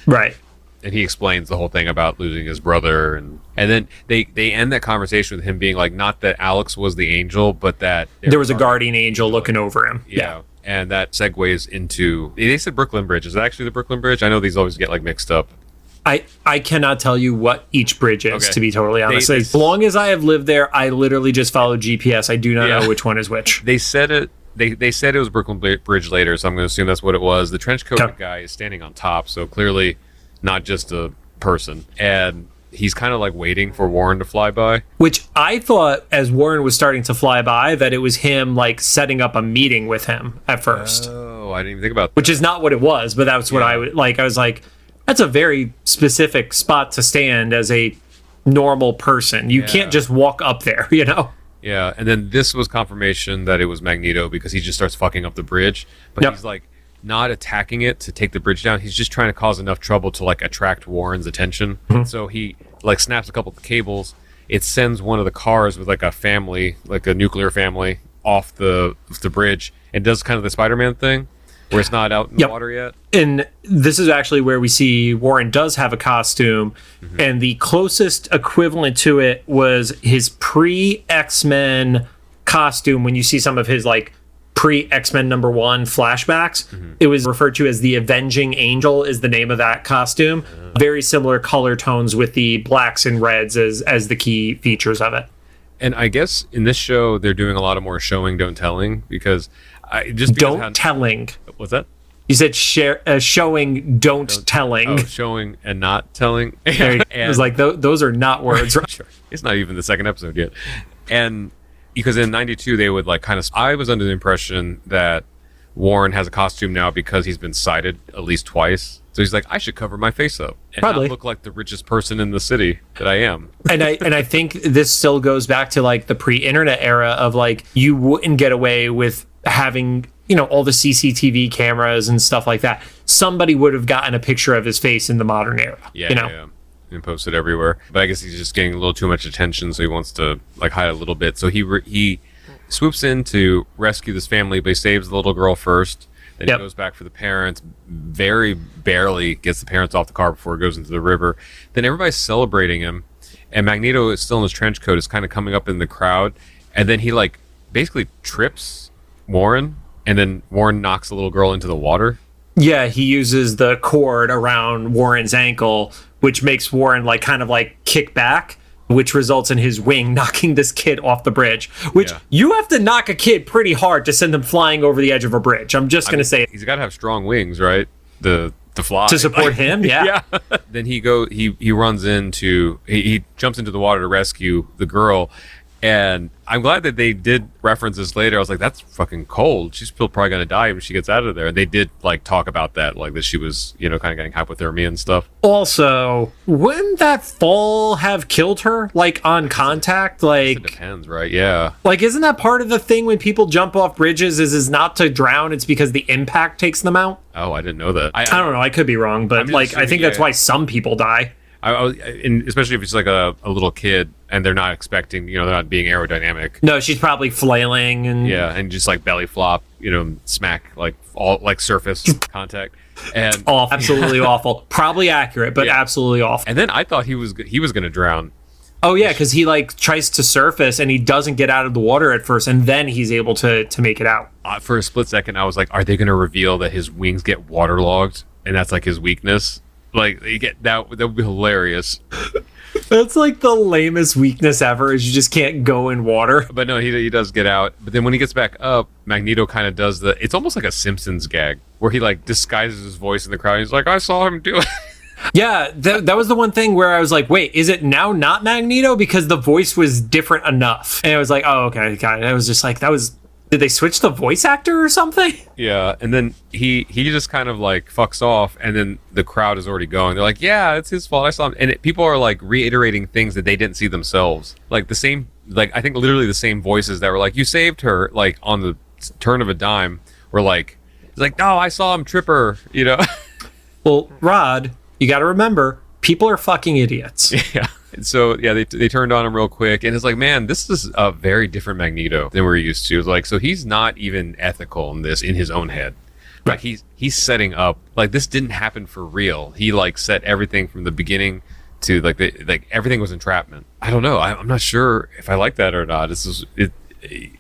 Right. And he explains the whole thing about losing his brother, and then they end that conversation with him being like, not that Alex was the angel, but that there was a guardian angel looking over him. Yeah. And that segues into, they said Brooklyn Bridge. Is it actually the Brooklyn Bridge? I know these always get like mixed up. I cannot tell you what each bridge is, Okay. to be totally honest. As long as I have lived there, I literally just follow GPS. I do not know which one is which. They said it. They said it was Brooklyn Bridge later, so I'm going to assume that's what it was. The trench coat guy is standing on top, so clearly not just a person. And he's kind of like waiting for Warren to fly by. Which I thought, as Warren was starting to fly by, that it was him like setting up a meeting with him at first. Oh, I didn't even think about that. Which is not what it was, but that's what I would like. I was like, that's a very specific spot to stand as a normal person. You can't just walk up there, you know? Yeah, and then this was confirmation that it was Magneto because he just starts fucking up the bridge. But he's like not attacking it to take the bridge down. He's just trying to cause enough trouble to like attract Warren's attention. So he like snaps a couple of cables. It sends one of the cars with like a family, like a nuclear family, off the bridge, and does kind of the Spider-Man thing where it's not out in the water yet. And this is actually where we see Warren does have a costume, and the closest equivalent to it was his pre-X-Men costume. When you see some of his like pre-X-Men #1 flashbacks, it was referred to as the Avenging Angel is the name of that costume. Very similar color tones with the blacks and reds as the key features of it. And I guess in this show they're doing a lot of more showing, don't telling, because telling. What's that? You said showing, don't telling. Oh, showing and not telling. It was like those are not words. Right? Sure. It's not even the second episode yet. And because in '92 they would like kind of. I was under the impression that Warren has a costume now because he's been cited at least twice. So he's like, I should cover my face up and not look like the richest person in the city that I am. And I think this still goes back to like the pre-internet era of like you wouldn't get away with having, you know, all the CCTV cameras and stuff like that. Somebody would have gotten a picture of his face in the modern era. Yeah, you know? yeah. And posted everywhere. But I guess he's just getting a little too much attention, so he wants to like hide a little bit. So he swoops in to rescue this family, but he saves the little girl first. Then he goes back for the parents, very barely gets the parents off the car before it goes into the river. Then everybody's celebrating him, and Magneto is still in his trench coat, is kind of coming up in the crowd, and then he like basically trips Warren, and then Warren knocks the little girl into the water. Yeah, he uses the cord around Warren's ankle, which makes Warren like kind of like kick back, which results in his wing knocking this kid off the bridge, which you have to knock a kid pretty hard to send them flying over the edge of a bridge. I'm just going to say he's got to have strong wings, right? The fly to support him. Yeah. Then he runs into, he jumps into the water to rescue the girl. And I'm glad that they did reference this later. I was like, that's fucking cold. She's still probably going to die when she gets out of there. And they did like talk about that, like that she was, you know, kind of getting hypothermia and stuff. Also, wouldn't that fall have killed her? Like on contact? Like it depends, right? Yeah. Like, isn't that part of the thing when people jump off bridges is not to drown? It's because the impact takes them out? Oh, I didn't know that. I don't know. I could be wrong, but like, I think that's why some people die. And especially if it's like a little kid and they're not expecting, you know, they're not being aerodynamic. No, she's probably flailing and and just like belly flop, you know, smack like all like surface contact and awful, absolutely awful. Probably accurate, but absolutely awful. And then I thought he was going to drown. Oh yeah, because he like tries to surface and he doesn't get out of the water at first, and then he's able to make it out. For a split second, I was like, are they going to reveal that his wings get waterlogged and that's like his weakness? Like you get that would be hilarious. That's like the lamest weakness ever, is you just can't go in water. But no, he does get out. But then when he gets back up, Magneto kind of does it's almost like a Simpsons gag where he like disguises his voice in the crowd. He's like, I saw him do it. Yeah, that was the one thing where I was like, wait, is it now not Magneto? Because the voice was different enough. And I was like, oh, okay, got it. I was just like, did they switch the voice actor or something? Yeah, and then he just kind of like fucks off, and then the crowd is already going. They're like, yeah, it's his fault. I saw him. And people are like reiterating things that they didn't see themselves. Like the same, like I think literally the same voices that were like, you saved her, like on the turn of a dime, were like, it's like, no, I saw him trip her, you know? Well, Rod, you got to remember, people are fucking idiots. Yeah. And so yeah, they turned on him real quick, and it's like, man, this is a very different Magneto than we're used to. It's like, so he's not even ethical in this in his own head. Like he's setting up, like, this didn't happen for real. He like set everything from the beginning to like everything was entrapment. I don't know. I'm not sure if I like that or not. This is it,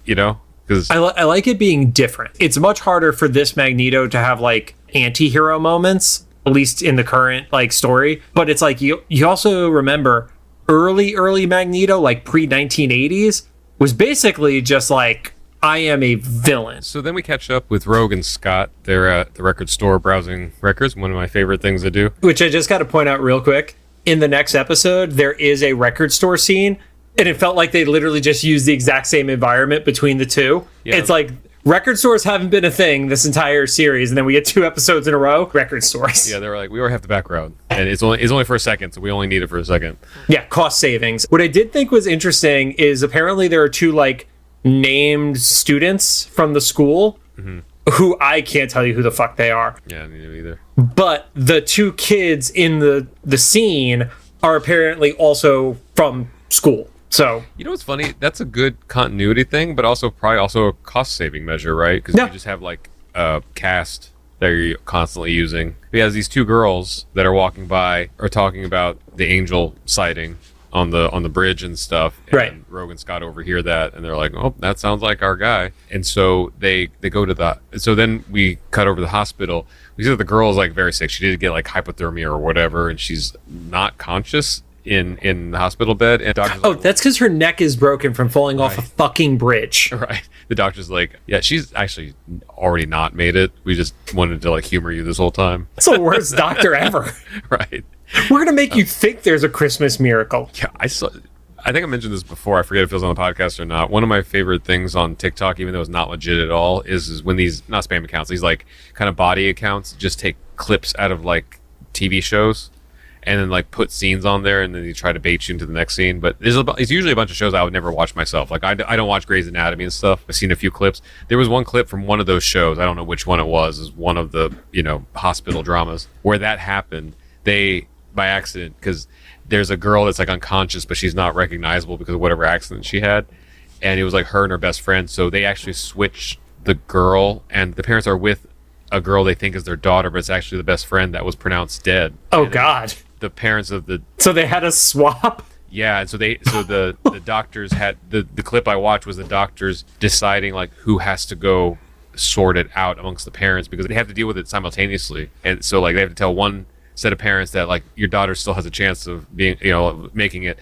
you know, because I like it being different. It's much harder for this Magneto to have like anti-hero moments, at least in the current like story. But it's like you also remember early Magneto, like pre-1980s, was basically just like, I am a villain. So then we catch up with Rogue and Scott. They're at the record store browsing records, one of my favorite things to do. Which I just got to point out real quick. In the next episode, there is a record store scene, and it felt like they literally just used the exact same environment between the two. Yeah. It's like, record stores haven't been a thing this entire series, and then we get 2 episodes in a row, record stores. Yeah, they were like, we already have the background, and it's only for a second, so we only need it for a second. Yeah, cost savings. What I did think was interesting is apparently there are 2 like named students from the school who I can't tell you who the fuck they are. Yeah, neither either. But the 2 kids in the scene are apparently also from school. So, you know what's funny? That's a good continuity thing, but probably a cost saving measure, right? Because you just have like a cast that you're constantly using. He has these 2 girls that are walking by or talking about the angel sighting on the bridge and stuff. And right. Rogue and Scott overhear that, and they're like, "Oh, that sounds like our guy." And so they go to so then we cut over to the hospital. We see that the girl is like very sick. She did get like hypothermia or whatever, and she's not conscious in the hospital bed. And doctor's like, that's because her neck is broken from falling off a fucking bridge. Right. The doctor's like, yeah, she's actually already not made it. We just wanted to like humor you this whole time. That's the worst doctor ever. Right. We're gonna make you think there's a Christmas miracle. Yeah, I think I mentioned this before. I forget if it was on the podcast or not. One of my favorite things on TikTok, even though it's not legit at all, is when these, not spam accounts, these like kind of body accounts just take clips out of like TV shows and then like put scenes on there, and then you try to bait you into the next scene. But it's usually a bunch of shows I would never watch myself. Like I don't watch Grey's Anatomy and stuff. I've seen a few clips. There was one clip from one of those shows. I don't know which one it was. It was one of the, hospital dramas where that happened. They, by accident, because there's a girl that's like unconscious, but she's not recognizable because of whatever accident she had. And it was like her and her best friend. So they actually switched the girl, and the parents are with a girl they think is their daughter, but it's actually the best friend that was pronounced dead. Oh, and God. The parents of the... So they had a swap? Yeah, and so the doctors had... The clip I watched was the doctors deciding like who has to go sort it out amongst the parents, because they have to deal with it simultaneously. And so like they have to tell one set of parents that like your daughter still has a chance of being, making it,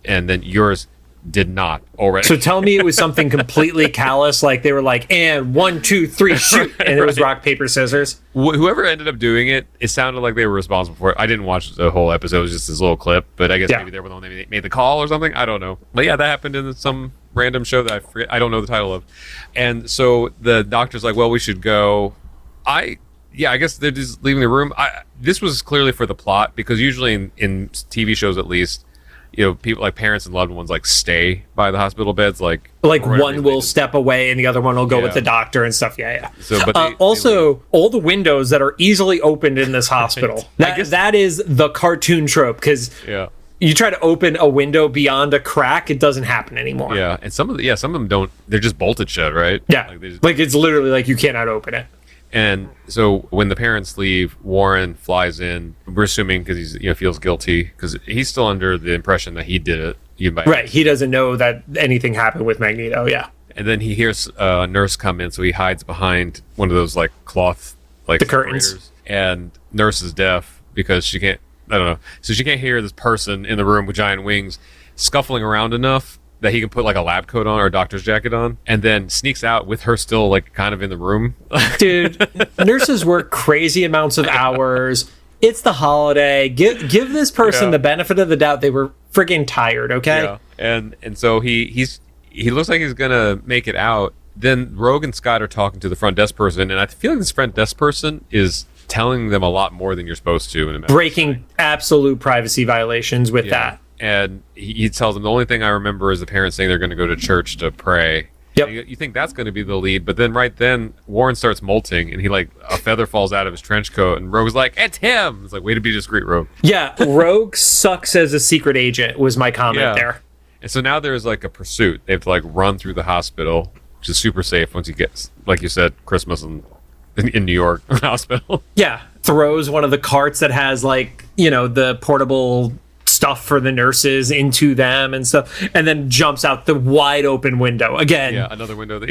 and then yours did not already. So tell me it was something completely callous, like they were like, and 1, 2, 3, shoot, and it was rock, paper, scissors. Whoever ended up doing it, it sounded like they were responsible for it. I didn't watch the whole episode. It was just this little clip, but I guess maybe they were the one that made the call or something. I don't know. But yeah, that happened in some random show that I forget. I don't know the title of. And so the doctor's like, well, we should go. I guess they're just leaving the room. This was clearly for the plot, because usually in TV shows, at least, people like parents and loved ones like stay by the hospital beds, like one will step away and the other one will go with the doctor and stuff. Yeah. So, but all the windows that are easily opened in this hospital. That is the cartoon trope, because you try to open a window beyond a crack, it doesn't happen anymore. Yeah, and some of them don't. They're just bolted shut, right? Yeah, like it's literally like you cannot open it. And so when the parents leave, Warren flies in. We're assuming because he's feels guilty, because he's still under the impression that he did it. Right. He doesn't know that anything happened with Magneto. Yeah. And then he hears a nurse come in, so he hides behind one of those like cloth the curtains. And nurse is deaf because she can't. I don't know. So she can't hear this person in the room with giant wings scuffling around enough that he can put like a lab coat on or a doctor's jacket on, and then sneaks out with her still like kind of in the room. Dude, nurses work crazy amounts of hours. It's the holiday. Give this person the benefit of the doubt. They were friggin' tired, okay? Yeah. And so he looks like he's gonna make it out. Then Rogue and Scott are talking to the front desk person, and I feel like this front desk person is telling them a lot more than you're supposed to. Breaking absolute privacy violations with that. And he tells them, the only thing I remember is the parents saying they're going to go to church to pray. Yep. You think that's going to be the lead, but then right then Warren starts molting, and he like a feather falls out of his trench coat, and Rogue's like, "It's him!" It's like, way to be discreet, Rogue. Yeah, Rogue sucks as a secret agent was my comment there. And so now there's like a pursuit. They have to like run through the hospital, which is super safe once you get, like you said, Christmas in New York hospital. Yeah, throws one of the carts that has like, you know, the portable stuff for the nurses into them and stuff, and then jumps out the wide open window again. Yeah, another window.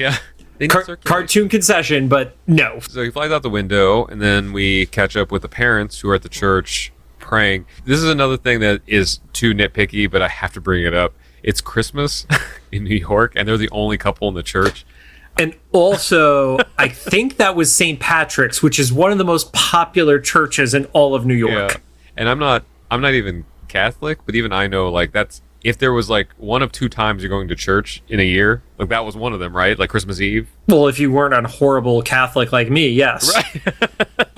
Cartoon concession, but no. So he flies out the window, and then we catch up with the parents who are at the church praying. This is another thing that is too nitpicky, but I have to bring it up. It's Christmas in New York, and they're the only couple in the church. And also, I think that was St. Patrick's, which is one of the most popular churches in all of New York. Yeah. And I'm not even Catholic, but even I know, like, that's, if there was like one of two times you're going to church in a year, like that was one of them, right? Like Christmas Eve. Well, if you weren't a horrible Catholic like me, yes. Right.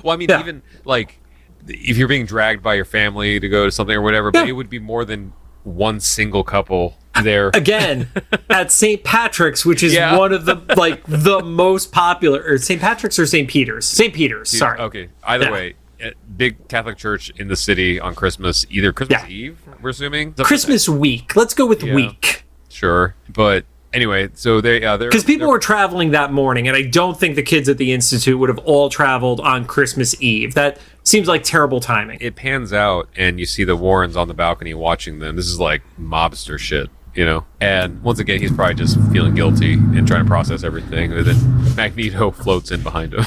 Well, I mean, even like if you're being dragged by your family to go to something or whatever, but it would be more than one single couple there. Again, at St. Patrick's, which is one of the like the most popular, or St. Patrick's or St. Peter's? St. Peter's, sorry. Okay, either way. Big Catholic church in the city on Christmas, either Christmas Eve, we're assuming. Christmas week. Let's go with week. Sure. But anyway, so they're... Because people were traveling that morning, and I don't think the kids at the Institute would have all traveled on Christmas Eve. That seems like terrible timing. It pans out, and you see the Warrens on the balcony watching them. This is like mobster shit, you know? And once again, he's probably just feeling guilty and trying to process everything. And then Magneto floats in behind him.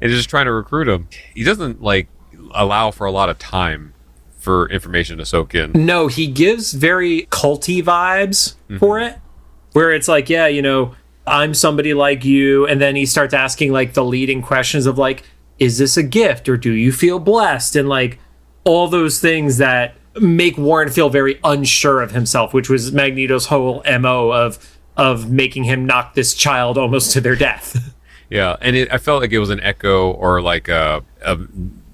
And just trying to recruit him. He doesn't like allow for a lot of time for information to soak in. No, he gives very culty vibes for it, where it's like, yeah, you know, I'm somebody like you, and then he starts asking like the leading questions of like, is this a gift or do you feel blessed, and like all those things that make Warren feel very unsure of himself, which was Magneto's whole MO of making him knock this child almost to their death. Yeah, and I felt like it was an echo or like a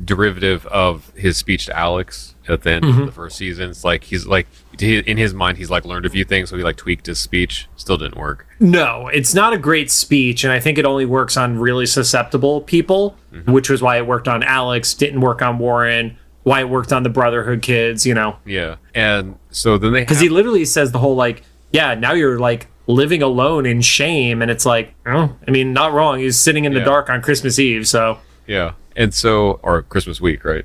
derivative of his speech to Alex at the end of the first season. It's like he's like, in his mind, he's like learned a few things, so he like tweaked his speech. Still didn't work. No, it's not a great speech, and I think it only works on really susceptible people, which was why it worked on Alex, didn't work on Warren, why it worked on the Brotherhood kids, you know? Yeah, and so then because he literally says the whole like, yeah, now you're like living alone in shame, and it's like, oh, I mean, not wrong. He's sitting in the dark on Christmas Eve, so and so, or Christmas week, right?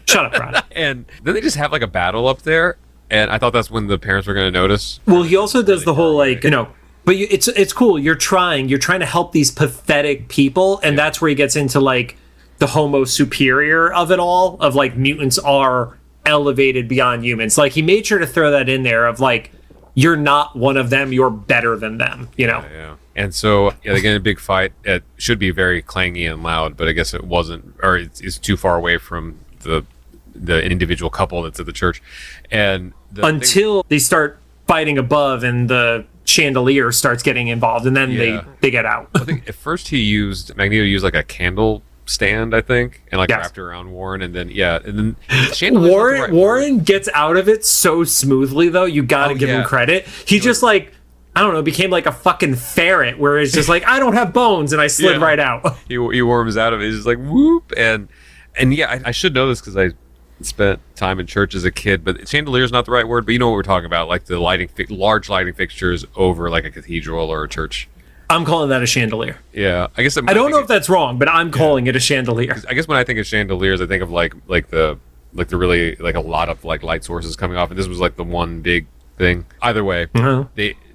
Shut up, Ron. And then they just have like a battle up there, and I thought that's when the parents were going to notice. Well, he also does the whole like, you know, but it's cool. You're trying to help these pathetic people, and that's where he gets into like the homo superior of it all, of like mutants are elevated beyond humans. Like he made sure to throw that in there of like, you're not one of them, you're better than them, you know? Yeah. And so, they get in a big fight. It should be very clangy and loud, but I guess it wasn't, or it's too far away from the individual couple that's at the church. And until they start fighting above and the chandelier starts getting involved, and then they get out. I think at first Magneto used like a candle stand, I think, and like wrapped it around Warren, and then Warren gets out of it so smoothly, though. You gotta give him credit. He just like, I don't know, became like a fucking ferret, where it's just like, I don't have bones, and I slid right out. He worms out of it. He's just like whoop, and I should know this because I spent time in church as a kid, but chandelier is not the right word, but you know what we're talking about, like the large lighting fixtures over like a cathedral or a church. I'm calling that a chandelier. Yeah, I guess I don't know if that's wrong, but I'm calling it a chandelier. I guess when I think of chandeliers, I think of like the really like a lot of like light sources coming off, and this was like the one big thing. Either way,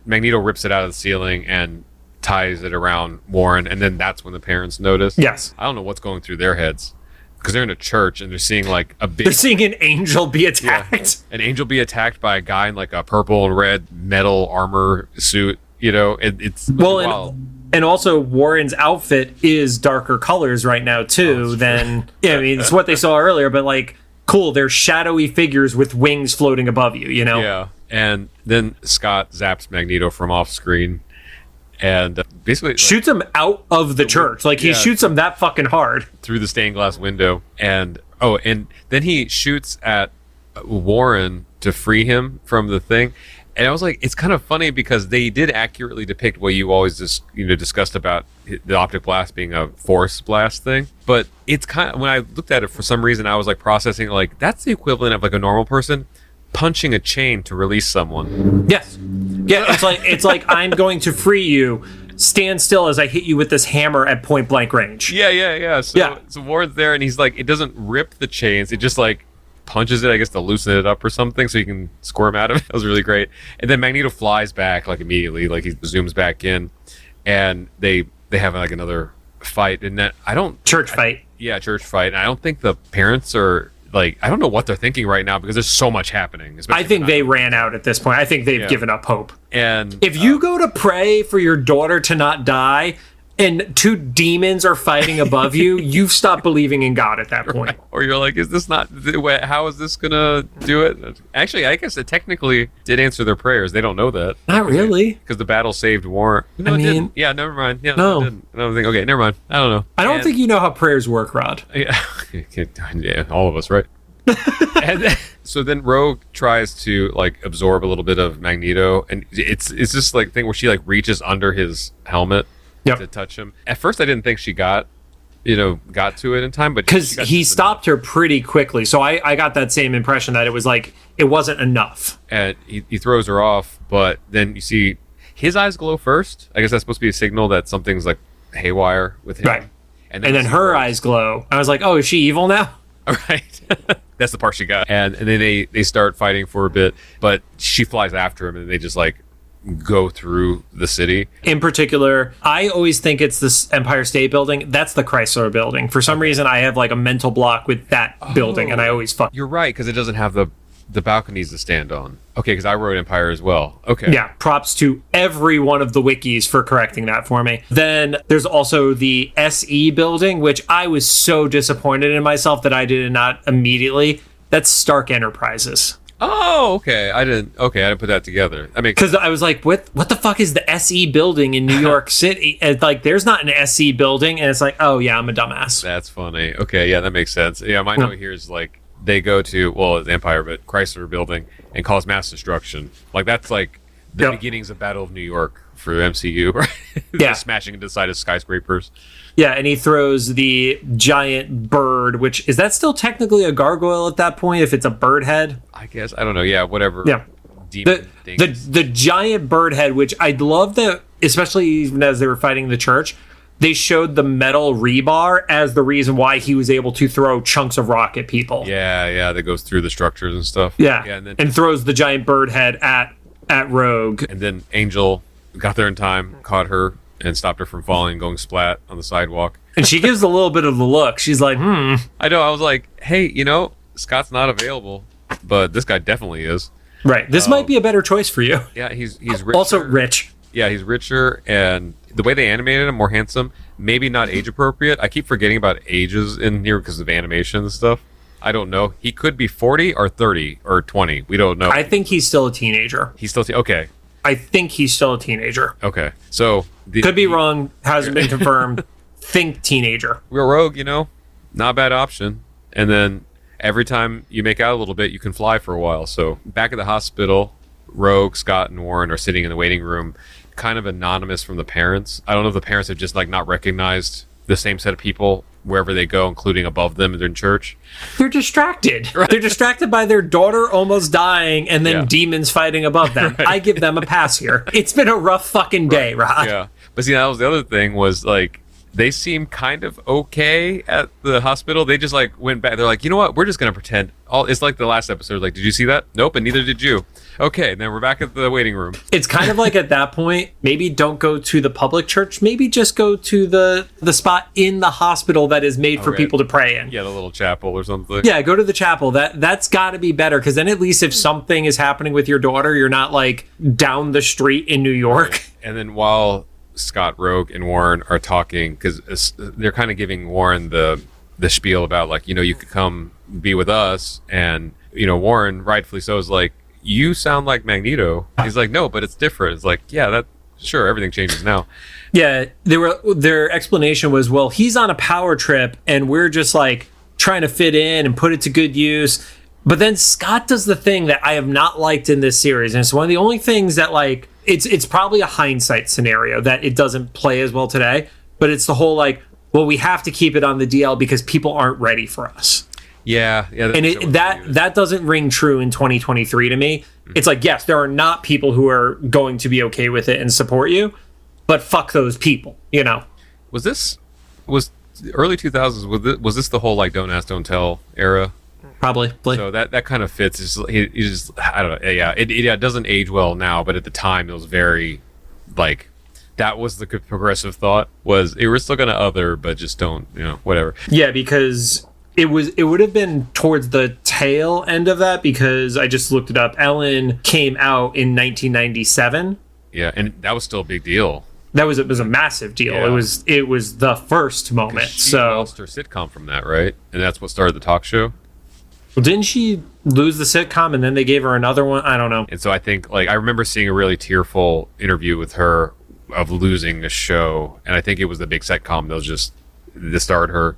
Magneto rips it out of the ceiling and ties it around Warren, and then that's when the parents notice. Yes, I don't know what's going through their heads, because they're in a church and they're seeing like they're seeing an angel be attacked. An angel be attacked by a guy in like a purple and red metal armor suit. You know, it's wild. And also Warren's outfit is darker colors right now too than I mean, it's what they saw earlier, but like, cool, they're shadowy figures with wings floating above you, you know? Yeah. And then Scott zaps Magneto from off screen and basically shoots him out of the church. Like he shoots him that fucking hard through the stained glass window, and then he shoots at Warren to free him from the thing. And I was like, it's kind of funny because they did accurately depict what you always just discussed about the optic blast being a force blast thing. But it's kind of, when I looked at it, for some reason I was like processing, like, that's the equivalent of like a normal person punching a chain to release someone. Yes. Yeah, it's like I'm going to free you. Stand still as I hit you with this hammer at point blank range. Yeah. So Warren's there, and he's like, it doesn't rip the chains, it just like punches it, I guess, to loosen it up or something, so you can squirm out of it. That was really great. And then Magneto flies back like immediately, like he zooms back in, and they have like another fight. And then church fight. And I don't think the parents are like, I don't know what they're thinking right now because there's so much happening. I think they ran out at this point. I think they've given up hope. And if you go to pray for your daughter to not die, and two demons are fighting above you, you've stopped believing in God at that point. Right. Or you're like, is this not, how is this gonna do it? Actually, I guess it technically did answer their prayers. They don't know that. Not really. Because the battle saved Warren. No, it didn't. Yeah, never mind. Yeah, no. It didn't. I don't think, okay, never mind. I don't know. I don't think you know how prayers work, Rod. Yeah, all of us, right? So then Rogue tries to like absorb a little bit of Magneto, and it's this like thing where she like reaches under his helmet to touch him. At first, I didn't think she got to it in time, but because he stopped her pretty quickly, so I got that same impression that it was like it wasn't enough. And he throws her off, but then you see his eyes glow first. I guess that's supposed to be a signal that something's like haywire with him. Right. And then her eyes glow. I was like, oh, is she evil now? All right. That's the part she got. And then they start fighting for a bit, but she flies after him, and they just like go through the city. In particular, I always think it's this Empire State Building. That's the Chrysler Building. For some reason, I have like a mental block with that building, and I always fuck. You're right, because it doesn't have the balconies to stand on. Okay, because I wrote Empire as well. Okay. Yeah, props to every one of the wikis for correcting that for me. Then there's also the SE Building, which I was so disappointed in myself that I did not immediately. That's Stark Enterprises. Oh, okay. I didn't put that together. I mean, because I was like, what the fuck is the SE Building in New York City? And like, there's not an SE Building, and it's like, oh yeah, I'm a dumbass. That's funny. Okay, yeah, that makes sense. Yeah, my note here is like, they go to, well, the Empire, but Chrysler Building, and cause mass destruction. Like, that's like the beginnings of Battle of New York for MCU, right? Yeah. Smashing into the side of skyscrapers. Yeah, and he throws the giant bird, which, is that still technically a gargoyle at that point, if it's a bird head? I guess. I don't know. Yeah, whatever. Yeah. The giant bird head, which I love that, especially even as they were fighting the church, they showed the metal rebar as the reason why he was able to throw chunks of rock at people. Yeah, that goes through the structures and stuff. Yeah, and throws the giant bird head at Rogue. And then Angel got there in time, caught her, and stopped her from falling and going splat on the sidewalk. And she gives a little bit of the look. She's like, I know. I was like, hey, Scott's not available, but this guy definitely is. Right. This might be a better choice for you. Yeah, he's richer. Also rich. Yeah, he's richer, and the way they animated him, more handsome, maybe not age appropriate. I keep forgetting about ages in here because of animation and stuff. I don't know. He could be 40 or 30 or 20. We don't know. I think he's still a teenager. He's still okay. I think he's still a teenager. Okay. So could be wrong, hasn't been confirmed. Think teenager. Real Rogue, not a bad option. And then every time you make out a little bit, you can fly for a while. So back at the hospital, Rogue, Scott, and Warren are sitting in the waiting room, kind of anonymous from the parents. I don't know if the parents have just like not recognized the same set of people wherever they go, including above them in church. They're distracted. Right. They're distracted by their daughter almost dying and then demons fighting above them. Right. I give them a pass here. It's been a rough fucking day, Rod. Yeah. But see, that was the other thing was like, they seem kind of okay at the hospital. They just like went back. They're like, you know what? We're just going to pretend. It's like the last episode. Like, did you see that? Nope. And neither did you. Okay. And then we're back at the waiting room. It's kind of like at that point, maybe don't go to the public church. Maybe just go to the spot in the hospital that is made for people to pray in. Yeah, the little chapel or something. Yeah, go to the chapel. That's got to be better, because then at least if something is happening with your daughter, you're not like down the street in New York. Right. And then while Scott, Rogue, and Warren are talking, because they're kind of giving Warren the spiel about like, you could come be with us, and Warren, rightfully so, is like, you sound like Magneto. He's like, no, but it's different. It's like, yeah, that sure, everything changes now. Yeah, their explanation was, well, he's on a power trip and we're just like trying to fit in and put it to good use. But then Scott does the thing that I have not liked in this series, and it's one of the only things that, like, it's probably a hindsight scenario that it doesn't play as well today, but it's the whole, like, well, we have to keep it on the DL because people aren't ready for us. Yeah. And that doesn't ring true in 2023 to me. It's like, yes, there are not people who are going to be okay with it and support you, but fuck those people, you know? Was early 2000s, was this the whole, like, don't ask, don't tell era? Probably. So that kind of fits. He just, I don't know. Yeah, it doesn't age well now, but at the time it was very, like, that was the progressive thought, was we're still going to other, but just don't, whatever. Yeah, because it would have been towards the tail end of that, because I just looked it up. Ellen came out in 1997. Yeah, and that was still a big deal. That was a massive deal. Yeah. It was the first moment. She lost her sitcom from that, right? And that's what started the talk show. Well, didn't she lose the sitcom and then they gave her another one? I don't know. And so I think, like, I remember seeing a really tearful interview with her of losing the show, and I think it was the big sitcom that starred her,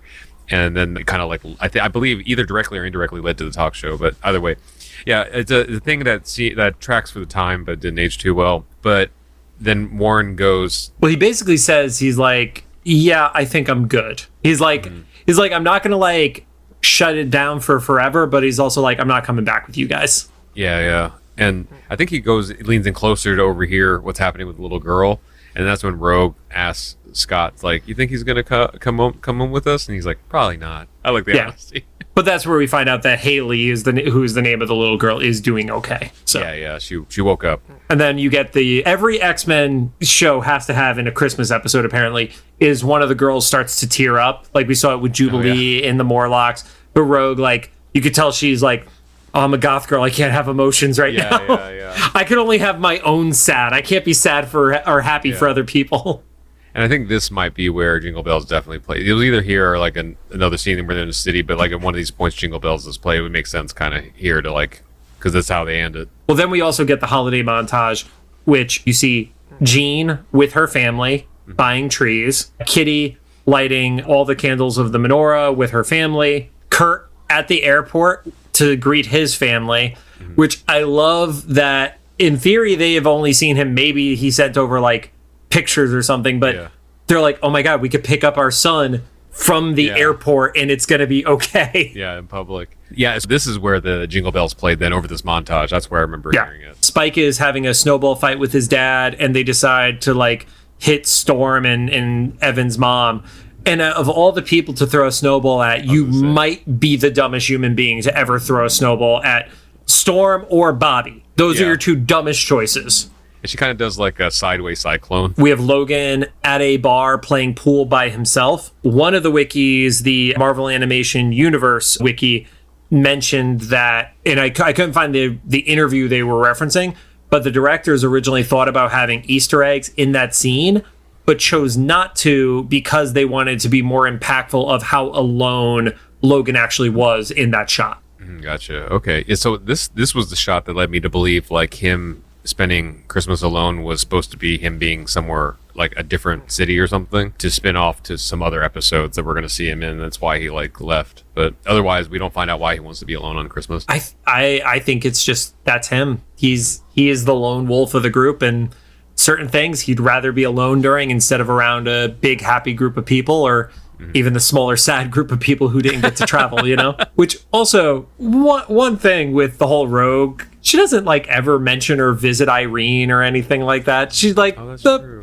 and then kind of, like, I believe either directly or indirectly led to the talk show. But either way, yeah, it's a thing that tracks for the time, but didn't age too well. But then Warren goes, well, he basically says, he's like, yeah, I think I'm good. He's like, I'm not gonna, like, shut it down for forever, but he's also like, I'm not coming back with you guys. Yeah. And I think he leans in closer to overhear what's happening with the little girl, and that's when Rogue asks Scott, like, you think he's gonna come home with us? And he's like, probably not. I like the honesty. But that's where we find out that Haley who's the name of the little girl, is doing okay. So yeah, she woke up. And then you get every X-Men show has to have in a Christmas episode, apparently, is one of the girls starts to tear up. Like we saw it with Jubilee in the Morlocks. But Rogue, like, you could tell she's like, oh, I'm a goth girl. I can't have emotions now. Yeah. I can only have my own sad. I can't be sad or happy for other people. And I think this might be where Jingle Bells definitely played. It was either here or, like, another scene where they're in the city, but, like, at one of these points Jingle Bells is played. It would make sense kind of here to, like, because that's how they end it. Well, then we also get the holiday montage, which you see Jean with her family buying trees, Kitty lighting all the candles of the menorah with her family, Kurt at the airport to greet his family, which I love that in theory they have only seen him, maybe he sent over, like, pictures or something, but they're like, oh my god, we could pick up our son from the airport and it's gonna be okay. Yeah, in public. Yeah, so this is where the Jingle Bells played then over this montage. That's where I remember hearing it. Spike is having a snowball fight with his dad, and they decide to, like, hit Storm and Evan's mom. And of all the people to throw a snowball at, you might be the dumbest human being to ever throw a snowball at Storm or Bobby. Those are your two dumbest choices. And she kind of does, like, a sideways cyclone. We have Logan at a bar playing pool by himself. One of the wikis, the Marvel Animation Universe wiki, mentioned that, and I couldn't find the interview they were referencing, but the directors originally thought about having Easter eggs in that scene, but chose not to because they wanted to be more impactful of how alone Logan actually was in that shot. Gotcha. Okay. Yeah, so this was the shot that led me to believe, like, him spending Christmas alone was supposed to be him being somewhere, like, a different city or something, to spin off to some other episodes that we're going to see him in. That's why he, like, left. But otherwise, we don't find out why he wants to be alone on Christmas. I think it's just, that's him. He is the lone wolf of the group, and certain things he'd rather be alone during instead of around a big happy group of people, or even the smaller sad group of people who didn't get to travel, Which also, one thing with the whole Rogue, she doesn't, like, ever mention or visit Irene or anything like that. She's like,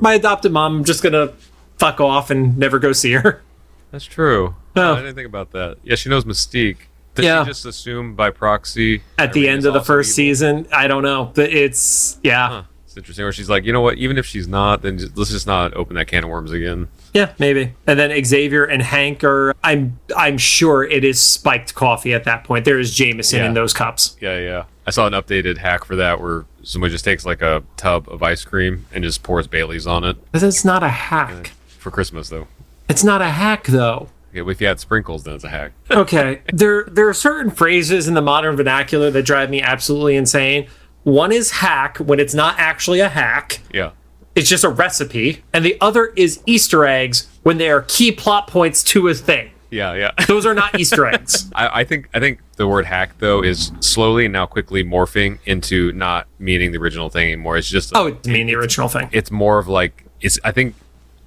my adopted mom, I'm just gonna fuck off and never go see her. That's true. Oh. I didn't think about that. Yeah, she knows Mystique. Does she just assume by proxy at the end of the first season? I don't know, but it's It's interesting. Where she's like, you know what? Even if she's not, then let's just not open that can of worms again. Yeah, maybe. And then Xavier and Hank are, I'm sure it is spiked coffee at that point. There is Jameson in those cups. Yeah. I saw an updated hack for that where somebody just takes, like, a tub of ice cream and just pours Bailey's on it. But it's not a hack. For Christmas, though. It's not a hack, though. Yeah, if you had sprinkles, then it's a hack. Okay. There are certain phrases in the modern vernacular that drive me absolutely insane. One is hack when it's not actually a hack. Yeah. It's just a recipe. And the other is Easter eggs when they are key plot points to a thing. Yeah. Those are not Easter eggs. I think the word hack though is slowly and now quickly morphing into not meaning the original thing anymore. It's just It's mean the original thing. It's more of like I think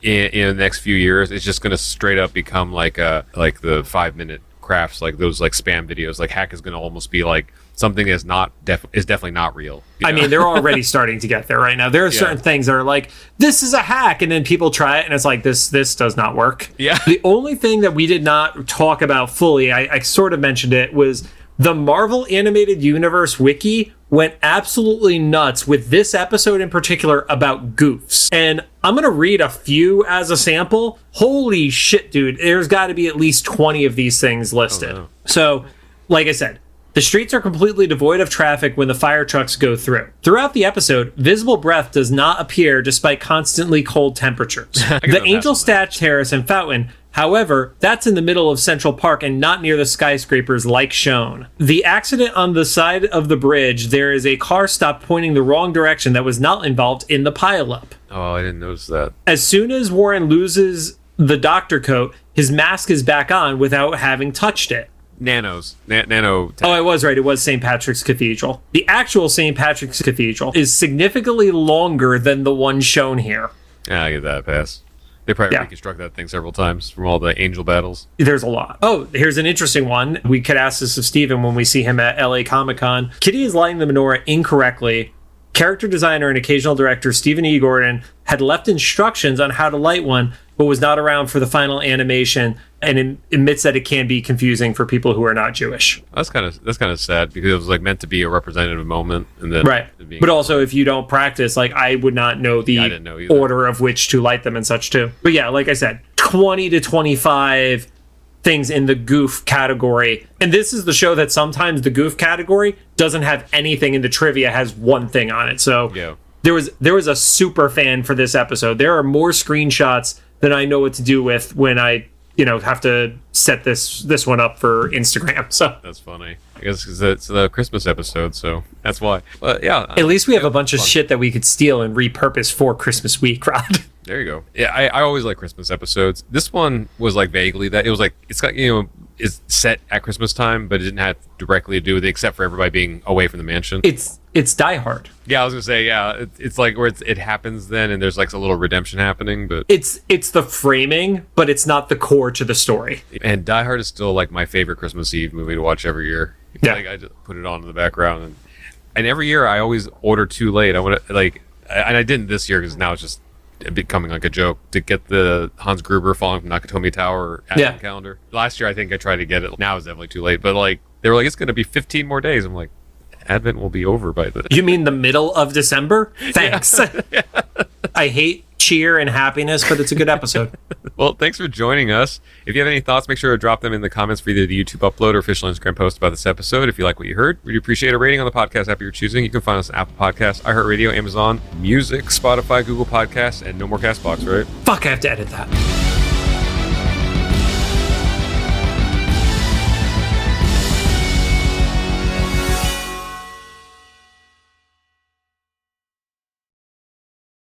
in the next few years it's just gonna straight up become like the 5-minute crafts, like those like spam videos. Like hack is gonna almost be like something that's definitely not real. I mean, they're already starting to get there right now. There are certain things that are like, this is a hack, and then people try it and it's like, this does not work. Yeah. The only thing that we did not talk about fully, I sort of mentioned it, was the Marvel Animated Universe wiki went absolutely nuts with this episode in particular about goofs. And I'm going to read a few as a sample. Holy shit, dude. There's got to be at least 20 of these things listed. Oh, no. So, like I said, the streets are completely devoid of traffic when the fire trucks go through. Throughout the episode, visible breath does not appear despite constantly cold temperatures. The Angel Statue Terrace and Fountain, however, that's in the middle of Central Park and not near the skyscrapers like shown. The accident on the side of the bridge, there is a car stop pointing the wrong direction that was not involved in the pileup. Oh, I didn't notice that. As soon as Warren loses the doctor coat, his mask is back on without having touched it. Nano. Oh, I was right. It was St. Patrick's Cathedral. The actual St. Patrick's Cathedral is significantly longer than the one shown here. Yeah, I get that pass. They probably reconstruct that thing several times from all the angel battles. There's a lot. Oh, here's an interesting one. We could ask this of Steven when we see him at LA Comic-Con. Kitty is lighting the menorah incorrectly. Character designer and occasional director Stephen E. Gordon had left instructions on how to light one, but was not around for the final animation, and admits that it can be confusing for people who are not Jewish. That's kind of sad because it was like meant to be a representative moment, and then right. But also, if you don't practice, like I would not know the order of which to light them and such too. But yeah, like I said, 20 to 25 things in the goof category, and this is the show that sometimes the goof category doesn't have anything, and the trivia has one thing on it. So yeah. There was a super fan for this episode. There are more screenshots than I know what to do with when I have to set this one up for Instagram. So that's funny. I guess because it's the Christmas episode, so that's why. But yeah, at least we have a bunch of shit that we could steal and repurpose for Christmas week, Rod. There you go. Yeah, I always like Christmas episodes. This one was like vaguely that. It was like it's got it's set at Christmas time, but it didn't have directly to do with it, except for everybody being away from the mansion. It's Die Hard. Yeah, I was gonna say it's like where it happens then, and there's like a little redemption happening, but it's the framing, but it's not the core to the story. And Die Hard is still like my favorite Christmas Eve movie to watch every year. Yeah, like I just put it on in the background, and every year I always order too late. I want to and I didn't this year because now it's just becoming like a joke to get the Hans Gruber Falling from Nakatomi Tower advent calendar. Last year I think I tried to get it. Now it's definitely too late, but like they were like it's going to be 15 more days. I'm like, Advent will be over by then. You mean the middle of December? Thanks. Yeah. I hate cheer and happiness, but it's a good episode. Well, thanks for joining us. If you have any thoughts, make sure to drop them in the comments for either the YouTube upload or official Instagram post about this episode. If you like what you heard, we'd appreciate a rating on the podcast app you're choosing. You can find us on Apple Podcasts, iHeartRadio, Amazon Music, Spotify, Google Podcasts, and no more CastBox, right? Fuck, I have to edit that.